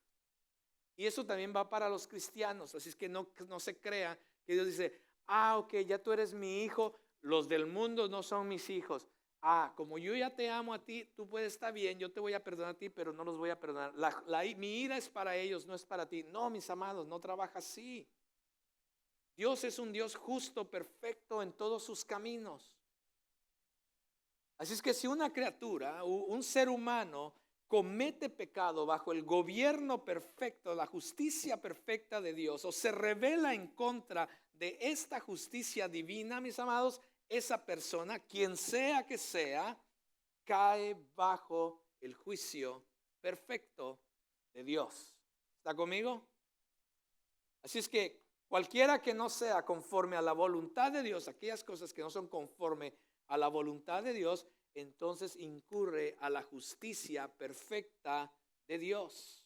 [SPEAKER 1] Y eso también va para los cristianos. Así es que no se crea que Dios dice, ok, ya tú eres mi hijo, los del mundo no son mis hijos. Como yo ya te amo a ti, tú puedes estar bien, yo te voy a perdonar a ti, pero no los voy a perdonar. Mi ira es para ellos, no es para ti. No, mis amados, no trabaja así. Dios es un Dios justo, perfecto en todos sus caminos. Así es que si una criatura, un ser humano, comete pecado bajo el gobierno perfecto, la justicia perfecta de Dios, o se rebela en contra de esta justicia divina, mis amados, esa persona, quien sea que sea, cae bajo el juicio perfecto de Dios. ¿Está conmigo? Así es que cualquiera que no sea conforme a la voluntad de Dios, aquellas cosas que no son conforme a la voluntad de Dios, entonces incurre a la justicia perfecta de Dios.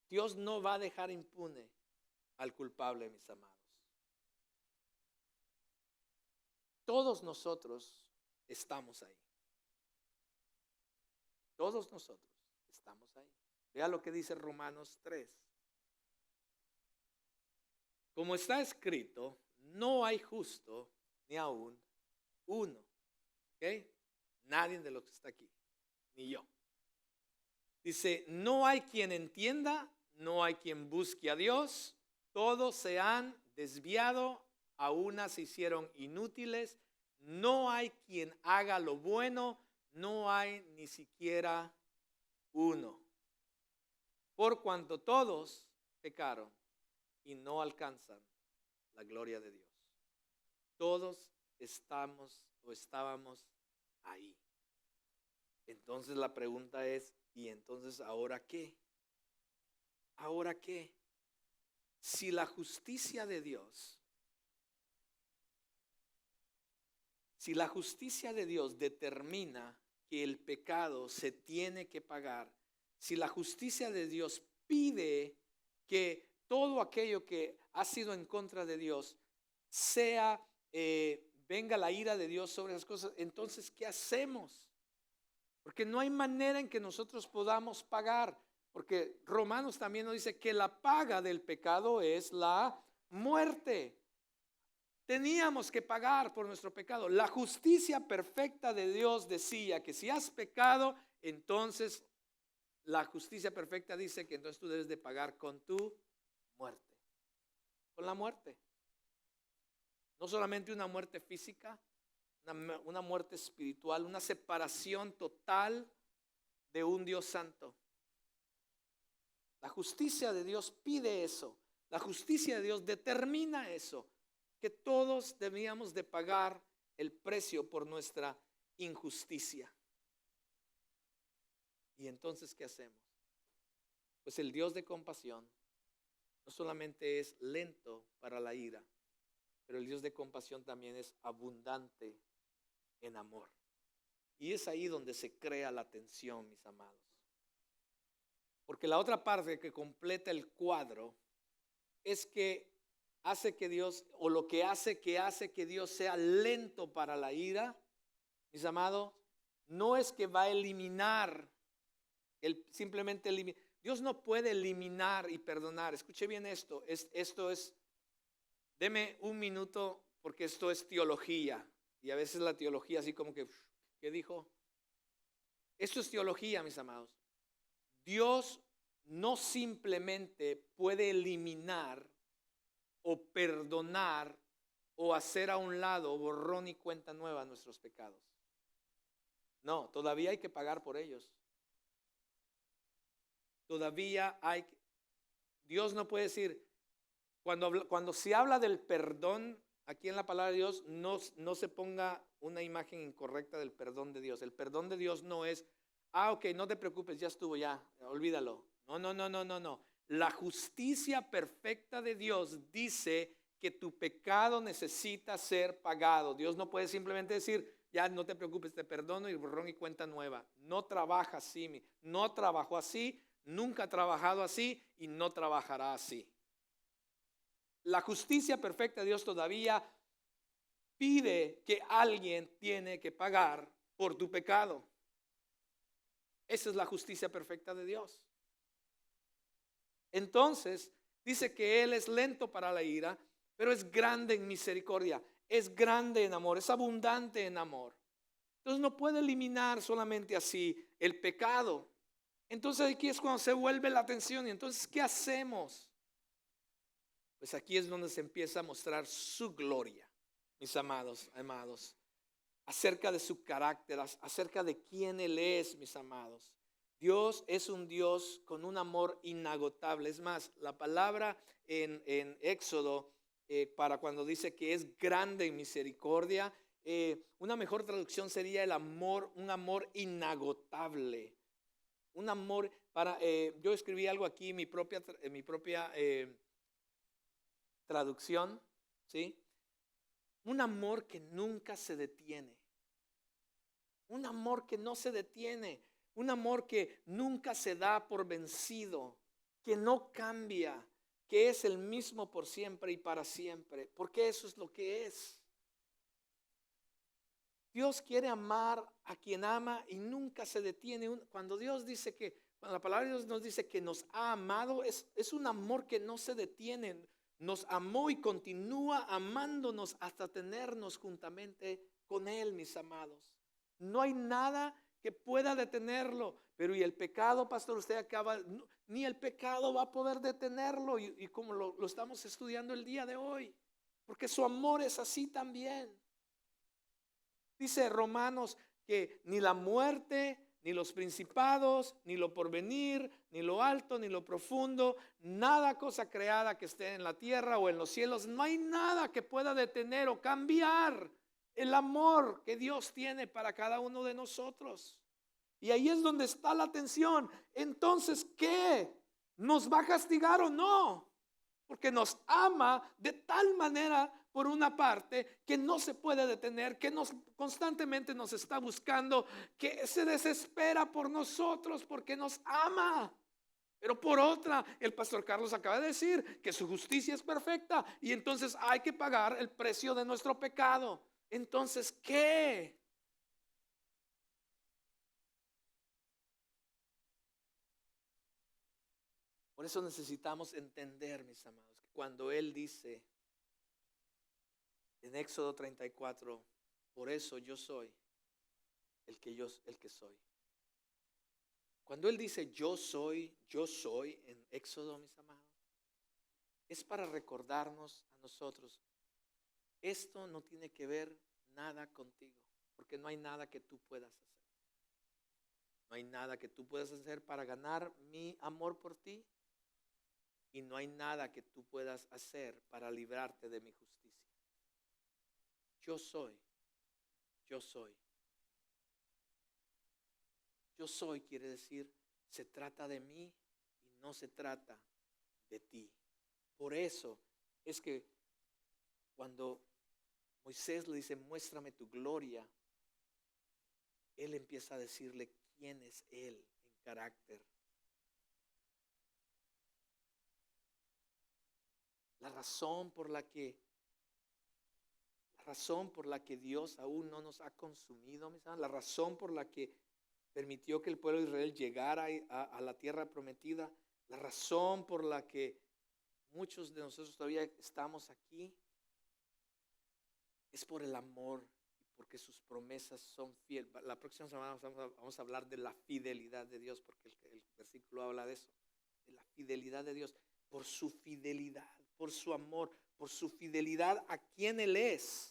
[SPEAKER 1] Dios no va a dejar impune al culpable, mis amados. Todos nosotros estamos ahí. Todos nosotros estamos ahí. Vea lo que dice Romanos 3. Como está escrito, no hay justo ni aún uno. ¿Ok? Nadie de los que está aquí, ni yo. Dice, no hay quien entienda, no hay quien busque a Dios. Todos se han desviado, a unas se hicieron inútiles. No hay quien haga lo bueno, no hay ni siquiera uno. Por cuanto todos pecaron y no alcanzan la gloria de Dios. Todos estábamos ahí. Entonces la pregunta es, ¿y entonces ahora qué? ¿Ahora qué? Si la justicia de Dios, determina que el pecado se tiene que pagar, si la justicia de Dios pide que todo aquello que ha sido en contra de Dios sea, venga la ira de Dios sobre esas cosas, entonces ¿qué hacemos? Porque no hay manera en que nosotros podamos pagar, porque Romanos también nos dice que la paga del pecado es la muerte. Teníamos que pagar por nuestro pecado. La justicia perfecta de Dios decía que si has pecado, entonces la justicia perfecta dice que entonces tú debes de pagar con tu muerte, con la muerte. No solamente una muerte física, una muerte espiritual, una separación total de un Dios santo. La justicia de Dios pide eso. La justicia de Dios determina eso, que todos debíamos de pagar el precio por nuestra injusticia. ¿Y entonces qué hacemos? Pues el Dios de compasión no solamente es lento para la ira, pero el Dios de compasión también es abundante en amor. Y es ahí donde se crea la tensión, mis amados. Porque la otra parte que completa el cuadro es que hace que Dios, o lo que hace que Dios sea lento para la ira, mis amados, no es que va a eliminar, simplemente eliminar. Dios no puede eliminar y perdonar. Escuche bien esto. Deme un minuto porque esto es teología. Y a veces la teología así como que, ¿qué dijo? Esto es teología, mis amados. Dios no simplemente puede eliminar o perdonar o hacer a un lado borrón y cuenta nueva nuestros pecados. No, todavía hay que pagar por ellos. Todavía Dios no puede decir, cuando se habla del perdón, aquí en la palabra de Dios, no se ponga una imagen incorrecta del perdón de Dios. El perdón de Dios no es, ok, no te preocupes, ya estuvo, ya, olvídalo. No. La justicia perfecta de Dios dice que tu pecado necesita ser pagado. Dios no puede simplemente decir, ya no te preocupes, te perdono y borrón y cuenta nueva. No trabaja así, no trabajó así, nunca ha trabajado así y no trabajará así. La justicia perfecta de Dios todavía pide que alguien tiene que pagar por tu pecado. Esa es la justicia perfecta de Dios. Entonces, dice que Él es lento para la ira, pero es grande en misericordia, es grande en amor, es abundante en amor. Entonces no puede eliminar solamente así el pecado. Entonces aquí es cuando se vuelve la atención. Y entonces, ¿qué hacemos? Pues aquí es donde se empieza a mostrar su gloria, mis amados, acerca de su carácter, acerca de quién Él es, mis amados. Dios es un Dios con un amor inagotable. Es más, la palabra en Éxodo, para cuando dice que es grande en misericordia, una mejor traducción sería el amor, un amor inagotable. Un amor yo escribí algo aquí en mi propia traducción, ¿sí? Un amor que nunca se detiene. Un amor que no se detiene. Un amor que nunca se da por vencido, que no cambia, que es el mismo por siempre y para siempre, porque eso es lo que es. Dios quiere amar a quien ama y nunca se detiene. Cuando la palabra de Dios nos dice que nos ha amado, es un amor que no se detiene. Nos amó y continúa amándonos hasta tenernos juntamente con Él, mis amados. No hay nada que pueda detenerlo. Pero y el pecado, pastor, ni el pecado va a poder detenerlo. Y como lo estamos estudiando el día de hoy, porque su amor es así también. Dice Romanos que ni la muerte, ni los principados, ni lo porvenir, ni lo alto, ni lo profundo, nada cosa creada que esté en la tierra o en los cielos, no hay nada que pueda detener o cambiar el amor que Dios tiene para cada uno de nosotros. Y ahí es donde está la tensión. Entonces, ¿qué? ¿Nos va a castigar o no? Porque nos ama de tal manera por una parte que no se puede detener, que constantemente nos está buscando, que se desespera por nosotros porque nos ama. Pero por otra, el pastor Carlos acaba de decir que su justicia es perfecta y entonces hay que pagar el precio de nuestro pecado. Entonces, ¿qué? Por eso necesitamos entender, mis amados, que cuando Él dice en Éxodo 34, por eso yo soy el que soy. Cuando Él dice yo soy en Éxodo, mis amados, es para recordarnos a nosotros, esto no tiene que ver nada contigo, porque no hay nada que tú puedas hacer. No hay nada que tú puedas hacer para ganar mi amor por ti, y no hay nada que tú puedas hacer para librarte de mi justicia. Yo soy, yo soy. Yo soy quiere decir, se trata de mí y no se trata de ti. Por eso es que cuando Moisés le dice, muéstrame tu gloria, él empieza a decirle quién es él en carácter. La razón por la que Dios aún no nos ha consumido, la razón por la que permitió que el pueblo de Israel llegara a la tierra prometida, la razón por la que muchos de nosotros todavía estamos aquí, es por el amor, porque sus promesas son fieles. La próxima semana vamos a hablar de la fidelidad de Dios, porque el versículo habla de eso, de la fidelidad de Dios, por su fidelidad, por su amor, por su fidelidad a quien Él es.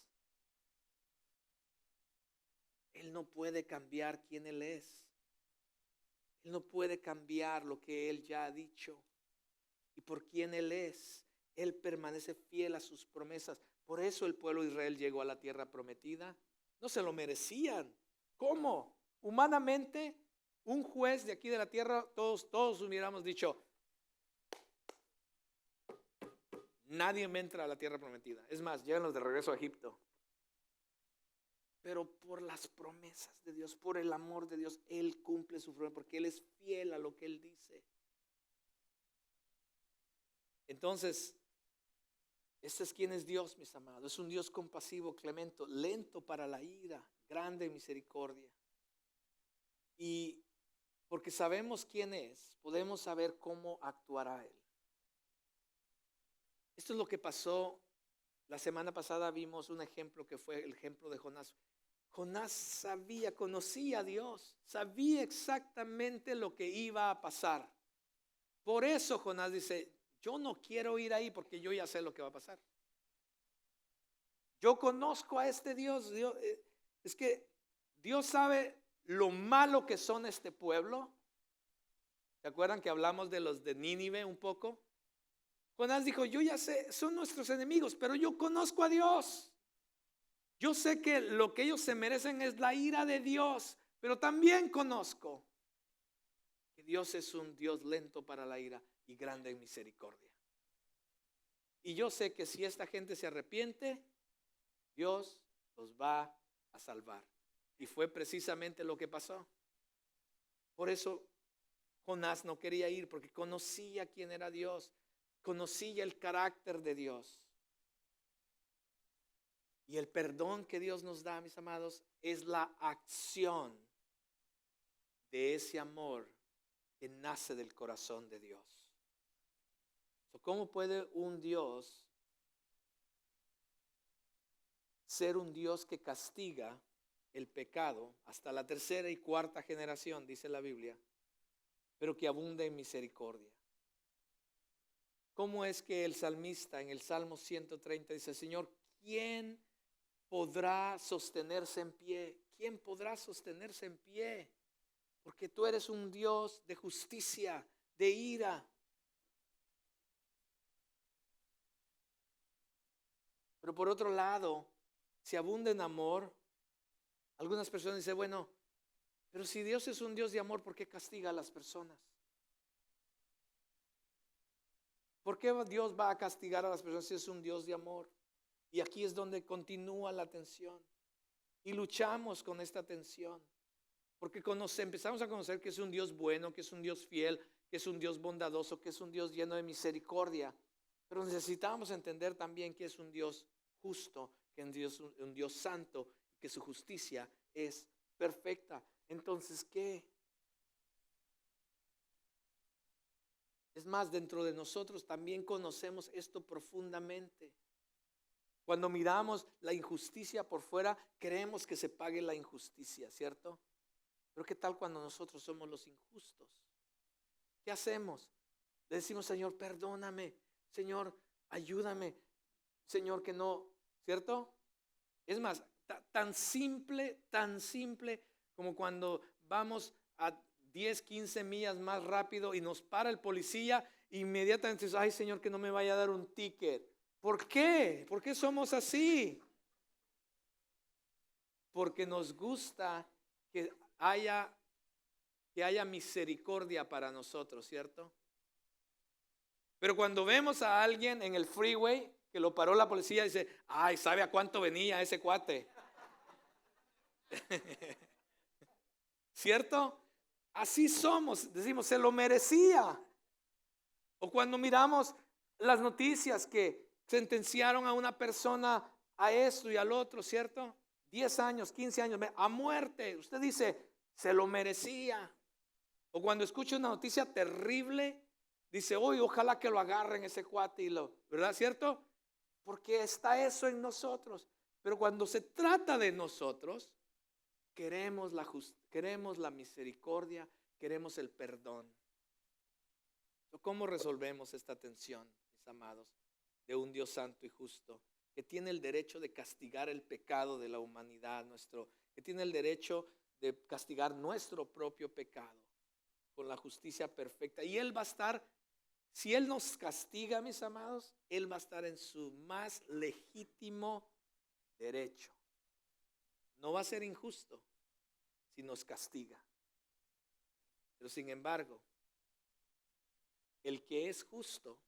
[SPEAKER 1] Él no puede cambiar quién Él es. Él no puede cambiar lo que Él ya ha dicho. Y por quién Él es, Él permanece fiel a sus promesas. Por eso el pueblo de Israel llegó a la tierra prometida. No se lo merecían. ¿Cómo? Humanamente, un juez de aquí de la tierra, todos hubiéramos dicho, nadie me entra a la tierra prometida. Es más, llévenlos de regreso a Egipto. Pero por las promesas de Dios, por el amor de Dios, Él cumple su promesa, porque Él es fiel a lo que Él dice. Entonces, este es quien es Dios, mis amados. Es un Dios compasivo, clemente, lento para la ira, grande en misericordia. Y porque sabemos quién es, podemos saber cómo actuará Él. Esto es lo que pasó. La semana pasada vimos un ejemplo que fue el ejemplo de Jonás. Jonás conocía a Dios, sabía exactamente lo que iba a pasar. Por eso Jonás dice, yo no quiero ir ahí porque yo ya sé lo que va a pasar. Yo conozco a este Dios. Es que Dios sabe lo malo que son este pueblo. ¿Se acuerdan que hablamos de los de Nínive un poco? Jonás dijo, yo ya sé, son nuestros enemigos, pero yo conozco a Dios. Yo sé que lo que ellos se merecen es la ira de Dios, pero también conozco que Dios es un Dios lento para la ira y grande en misericordia. Y yo sé que si esta gente se arrepiente, Dios los va a salvar. Y fue precisamente lo que pasó. Por eso Jonás no quería ir, porque conocía quién era Dios, conocía el carácter de Dios. Y el perdón que Dios nos da, mis amados, es la acción de ese amor que nace del corazón de Dios. ¿Cómo puede un Dios ser un Dios que castiga el pecado hasta la tercera y cuarta generación, dice la Biblia, pero que abunda en misericordia? ¿Cómo es que el salmista en el Salmo 130 dice, Señor, ¿quién podrá sostenerse en pie? ¿Quién podrá sostenerse en pie? Porque tú eres un Dios de justicia, de ira. Pero por otro lado, si abunda en amor, algunas personas dicen, bueno, pero si Dios es un Dios de amor, ¿por qué castiga a las personas? ¿Por qué Dios va a castigar a las personas si es un Dios de amor? Y aquí es donde continúa la tensión. Y luchamos con esta tensión. Porque empezamos a conocer que es un Dios bueno, que es un Dios fiel, que es un Dios bondadoso, que es un Dios lleno de misericordia. Pero necesitamos entender también que es un Dios justo, que es un Dios santo, que su justicia es perfecta. Entonces, ¿qué? Es más, dentro de nosotros también conocemos esto profundamente. Cuando miramos la injusticia por fuera, creemos que se pague la injusticia, ¿cierto? Pero ¿qué tal cuando nosotros somos los injustos? ¿Qué hacemos? Le decimos, Señor, perdóname, Señor, ayúdame, Señor, que no, ¿cierto? Es más, tan simple como cuando vamos a 10, 15 millas más rápido y nos para el policía, inmediatamente dices, ay, Señor, que no me vaya a dar un ticket. ¿Por qué? ¿Por qué somos así? Porque nos gusta que haya misericordia para nosotros, ¿cierto? Pero cuando vemos a alguien en el freeway que lo paró la policía, dice, ay, ¿sabe a cuánto venía ese cuate? ¿Cierto? Así somos, decimos, se lo merecía. O cuando miramos las noticias que sentenciaron a una persona a esto y al otro, ¿cierto? 10 años, 15 años, a muerte. Usted dice, se lo merecía. O cuando escucha una noticia terrible, dice, uy, ojalá que lo agarren ese cuate y ¿verdad? ¿Cierto? Porque está eso en nosotros. Pero cuando se trata de nosotros, queremos la misericordia, queremos el perdón. ¿Cómo resolvemos esta tensión, mis amados, de un Dios santo y justo, que tiene el derecho de castigar el pecado de la humanidad, que tiene el derecho de castigar nuestro propio pecado con la justicia perfecta? Y Él va a estar, si Él nos castiga, mis amados, Él va a estar en su más legítimo derecho. No va a ser injusto si nos castiga. Pero sin embargo, el que es justo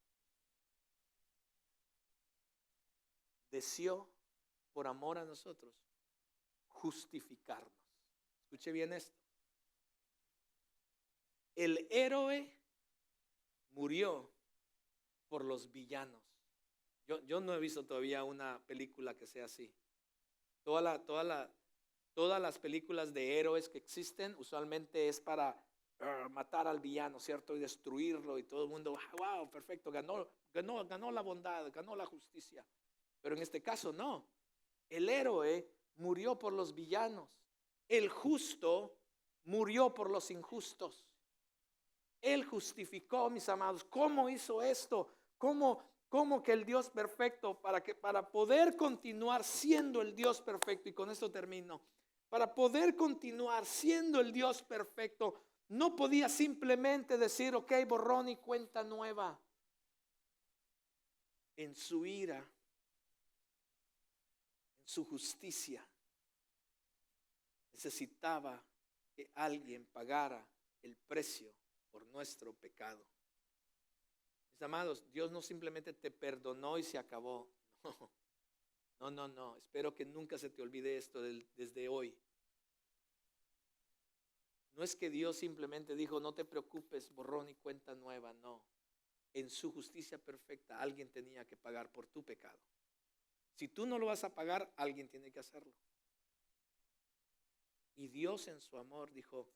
[SPEAKER 1] deseó, por amor a nosotros, justificarnos. Escuche bien esto. El héroe murió por los villanos. Yo no he visto todavía una película que sea así. Todas las películas de héroes que existen usualmente es para matar al villano, ¿cierto? Y destruirlo, y todo el mundo, wow, perfecto, ganó la bondad, ganó la justicia. Pero en este caso no. El héroe murió por los villanos. El justo murió por los injustos. Él justificó, mis amados. ¿Cómo hizo esto? ¿Cómo que el Dios perfecto, para poder continuar siendo el Dios perfecto, y con esto termino, para poder continuar siendo el Dios perfecto, no podía simplemente decir, ok, borrón y cuenta nueva? En su ira, en su justicia, necesitaba que alguien pagara el precio por nuestro pecado. Mis amados, Dios no simplemente te perdonó y se acabó. No. Espero que nunca se te olvide esto desde hoy. No es que Dios simplemente dijo, no te preocupes, borrón y cuenta nueva. No. En su justicia perfecta, alguien tenía que pagar por tu pecado. Si tú no lo vas a pagar, alguien tiene que hacerlo. Y Dios en su amor dijo,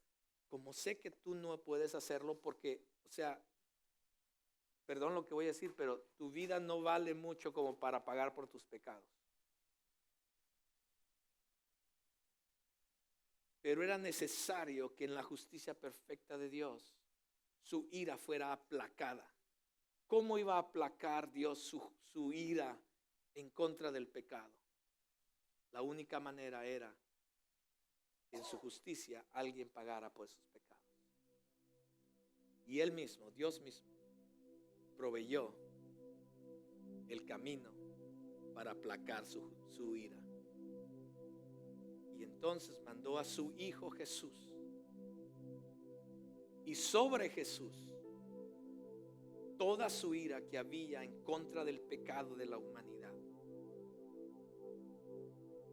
[SPEAKER 1] como sé que tú no puedes hacerlo porque, perdón lo que voy a decir, pero tu vida no vale mucho como para pagar por tus pecados. Pero era necesario que en la justicia perfecta de Dios su ira fuera aplacada. ¿Cómo iba a aplacar Dios su ira en contra del pecado? La única manera era que en su justicia alguien pagara por sus pecados. Y Él mismo, Dios mismo, proveyó el camino para aplacar su ira. Y entonces mandó a su Hijo Jesús. Y sobre Jesús, toda su ira que había en contra del pecado de la humanidad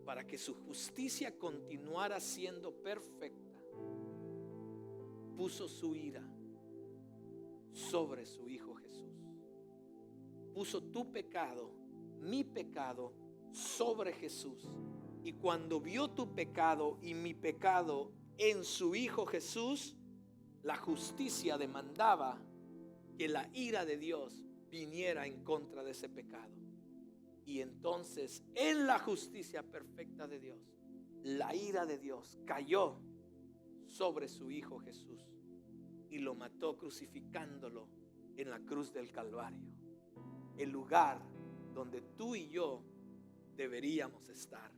[SPEAKER 1] para que su justicia continuara siendo perfecta, puso su ira sobre su Hijo Jesús. Puso tu pecado, mi pecado, sobre Jesús. Y cuando vio tu pecado y mi pecado en su Hijo Jesús, la justicia demandaba que la ira de Dios viniera en contra de ese pecado. Y entonces, en la justicia perfecta de Dios, la ira de Dios cayó sobre su Hijo Jesús y lo mató crucificándolo en la cruz del Calvario, el lugar donde tú y yo deberíamos estar.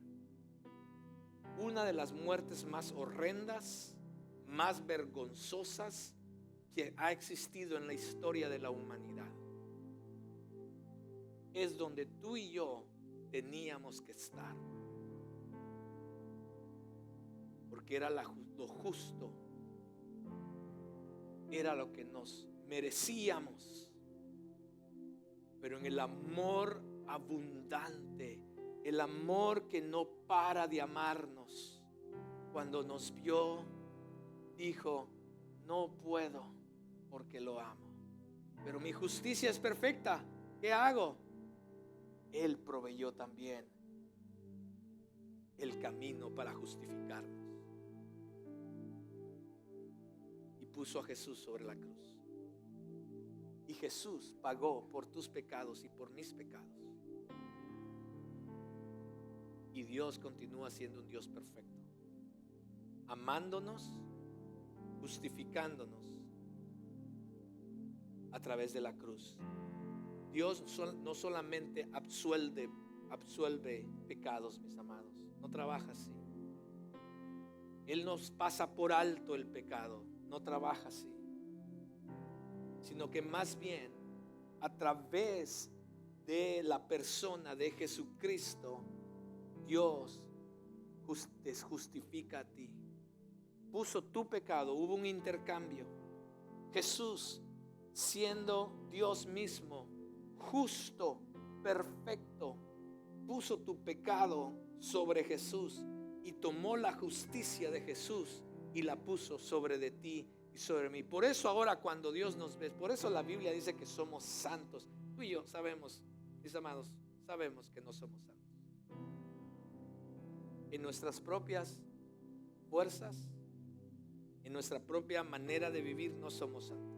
[SPEAKER 1] Una de las muertes más horrendas, más vergonzosas que ha existido en la historia de la humanidad. Es donde tú y yo teníamos que estar, porque era lo justo, era lo que nos merecíamos. Pero en el amor abundante, el amor que no para de amarnos, cuando nos vio, dijo: no puedo porque lo amo, pero mi justicia es perfecta. ¿Qué hago? Él proveyó también el camino para justificarnos y puso a Jesús sobre la cruz. Y Jesús pagó por tus pecados y por mis pecados. Y Dios continúa siendo un Dios perfecto, amándonos, justificándonos a través de la cruz. Dios no solamente absuelve pecados, mis amados. No trabaja así. Él nos pasa por alto el pecado. No trabaja así. Sino que más bien, a través de la persona de Jesucristo, Dios te justifica a ti. Puso tu pecado, hubo un intercambio. Jesús, siendo Dios mismo, justo, perfecto, puso tu pecado sobre Jesús y tomó la justicia de Jesús y la puso sobre de ti y sobre mí. Por eso ahora cuando Dios nos ve, por eso la Biblia dice que somos santos. Tú y yo sabemos, mis amados, sabemos que no somos santos. En nuestras propias fuerzas, en nuestra propia manera de vivir, no somos santos.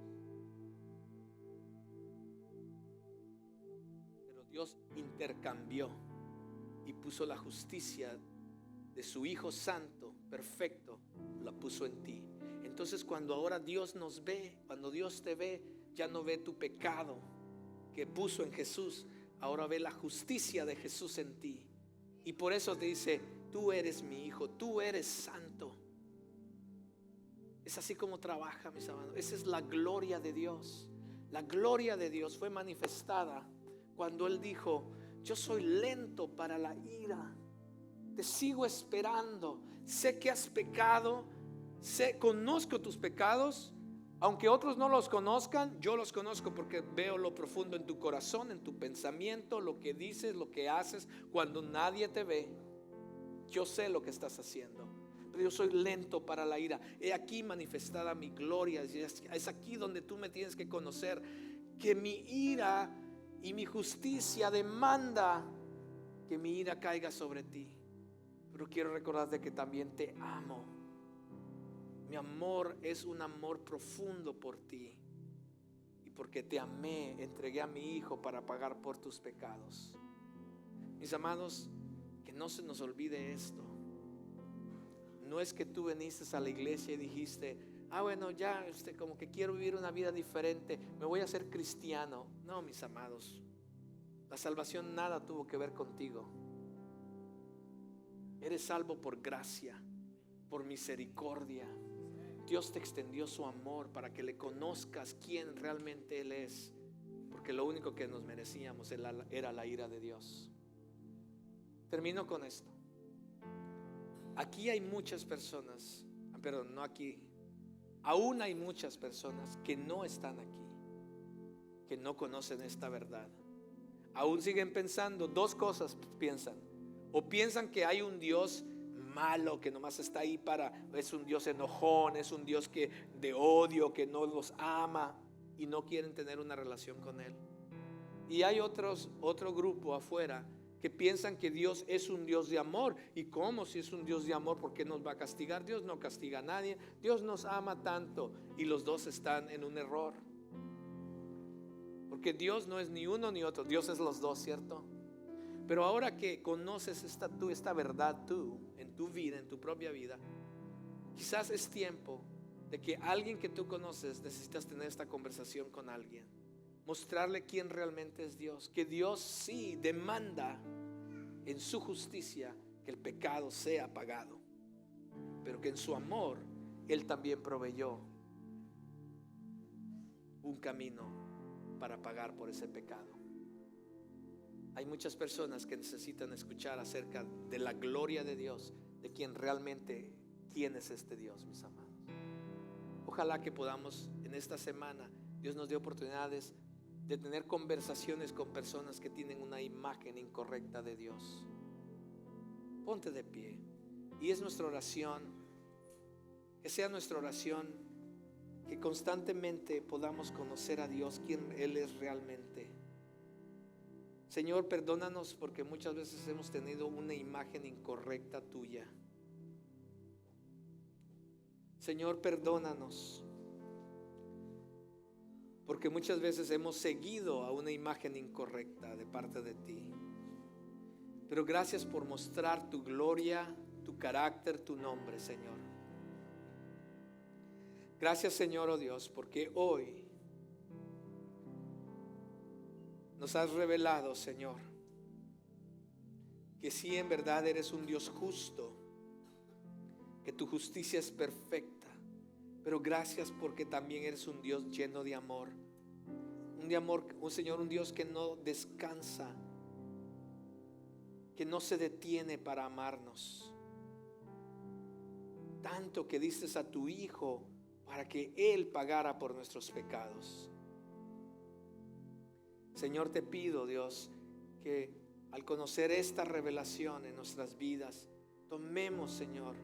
[SPEAKER 1] Dios intercambió y puso la justicia de su Hijo Santo, perfecto, la puso en ti. Entonces cuando ahora Dios nos ve, cuando Dios te ve, ya no ve tu pecado que puso en Jesús, ahora ve la justicia de Jesús en ti. Y por eso te dice: tú eres mi hijo, tú eres santo. Es así como trabaja, mis amados. Esa es la gloria de Dios. La gloria de Dios fue manifestada cuando Él dijo: yo soy lento para la ira, te sigo esperando, sé que has pecado, conozco tus pecados, aunque otros no los conozcan, yo los conozco porque veo lo profundo en tu corazón, en tu pensamiento, lo que dices, lo que haces. Cuando nadie te ve, yo sé lo que estás haciendo, pero yo soy lento para la ira. He aquí manifestada mi gloria. Es aquí donde tú me tienes que conocer que mi ira y mi justicia demanda que mi ira caiga sobre ti. Pero quiero recordarte que también te amo. Mi amor es un amor profundo por ti. Y porque te amé, entregué a mi Hijo para pagar por tus pecados. Mis amados, que no se nos olvide esto. No es que tú viniste a la iglesia y dijiste: bueno, ya como que quiero vivir una vida diferente, me voy a hacer cristiano. No, mis amados, la salvación nada tuvo que ver contigo. Eres salvo por gracia, por misericordia. Dios te extendió su amor para que le conozcas quién realmente Él es, porque lo único que nos merecíamos era la ira de Dios. Termino con esto. Aquí hay muchas personas, pero no aquí. Aún hay muchas personas que no están aquí, que no conocen esta verdad. Aún siguen pensando dos cosas, piensan: O piensan que hay un Dios malo que nomás está ahí es un Dios enojón, es un Dios de odio, que no los ama y no quieren tener una relación con Él. Y hay otro grupo afuera que piensan que Dios es un Dios de amor. ¿Y cómo? Si es un Dios de amor, ¿por qué nos va a castigar? Dios no castiga a nadie, Dios nos ama tanto. Y los dos están en un error, porque Dios no es ni uno ni otro, Dios es los dos, ¿cierto? Pero ahora que conoces esta verdad tú, en tu vida, en tu propia vida, quizás es tiempo de que alguien que tú conoces, necesitas tener esta conversación con alguien, mostrarle quién realmente es Dios, que Dios sí demanda en su justicia que el pecado sea pagado, pero que en su amor Él también proveyó un camino para pagar por ese pecado. Hay muchas personas que necesitan escuchar acerca de la gloria de Dios, de quién es este Dios, mis amados. Ojalá que podamos en esta semana, Dios nos dé oportunidades de tener conversaciones con personas que tienen una imagen incorrecta de Dios. Ponte de pie. Y es nuestra oración, que sea nuestra oración, que constantemente podamos conocer a Dios, quién Él es realmente. Señor, perdónanos porque muchas veces hemos tenido una imagen incorrecta tuya. Señor, perdónanos porque muchas veces hemos seguido a una imagen incorrecta de parte de ti. Pero gracias por mostrar tu gloria, tu carácter, tu nombre, Señor. Gracias, Señor, oh Dios, porque hoy nos has revelado, Señor, que sí, en verdad eres un Dios justo, que tu justicia es perfecta, pero gracias porque también eres un Dios lleno de amor. Un Señor, un Dios que no descansa, que no se detiene para amarnos. Tanto que diste a tu Hijo para que Él pagara por nuestros pecados. Señor, te pido, Dios, que al conocer esta revelación en nuestras vidas, tomemos, Señor,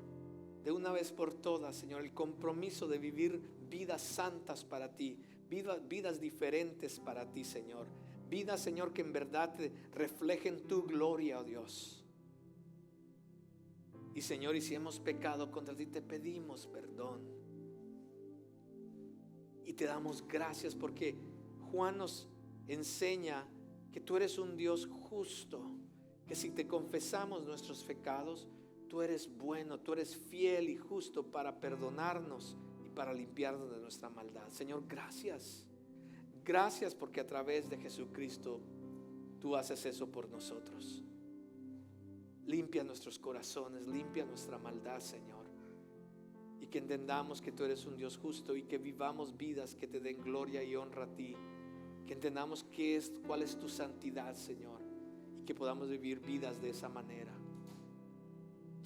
[SPEAKER 1] de una vez por todas, Señor, el compromiso de vivir vidas santas para ti, vidas diferentes para ti, Señor. Vidas, Señor, que en verdad te reflejen tu gloria, oh Dios. Y Señor, y si hemos pecado contra ti, te pedimos perdón. Y te damos gracias porque Juan nos enseña que tú eres un Dios justo, que si te confesamos nuestros pecados, tú eres bueno, tú eres fiel y justo para perdonarnos y para limpiarnos de nuestra maldad. Señor, gracias. Gracias porque a través de Jesucristo tú haces eso por nosotros. Limpia nuestros corazones, limpia nuestra maldad, Señor. Y que entendamos que tú eres un Dios justo y que vivamos vidas que te den gloria y honra a ti. Que entendamos cuál es tu santidad, Señor, y que podamos vivir vidas de esa manera.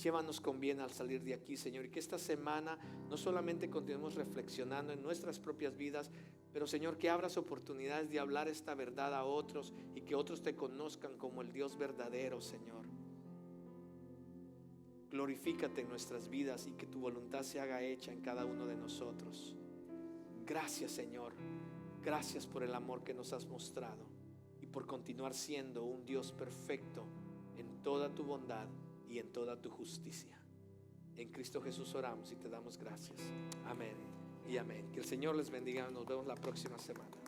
[SPEAKER 1] Llévanos con bien al salir de aquí, Señor, y que esta semana no solamente continuemos reflexionando en nuestras propias vidas, pero Señor, que abras oportunidades de hablar esta verdad a otros y que otros te conozcan como el Dios verdadero, Señor. Glorifícate en nuestras vidas y que tu voluntad se haga hecha en cada uno de nosotros. Gracias, Señor. Gracias por el amor que nos has mostrado y por continuar siendo un Dios perfecto en toda tu bondad y en toda tu justicia. En Cristo Jesús oramos y te damos gracias. Amén y amén. Que el Señor les bendiga. Nos vemos la próxima semana.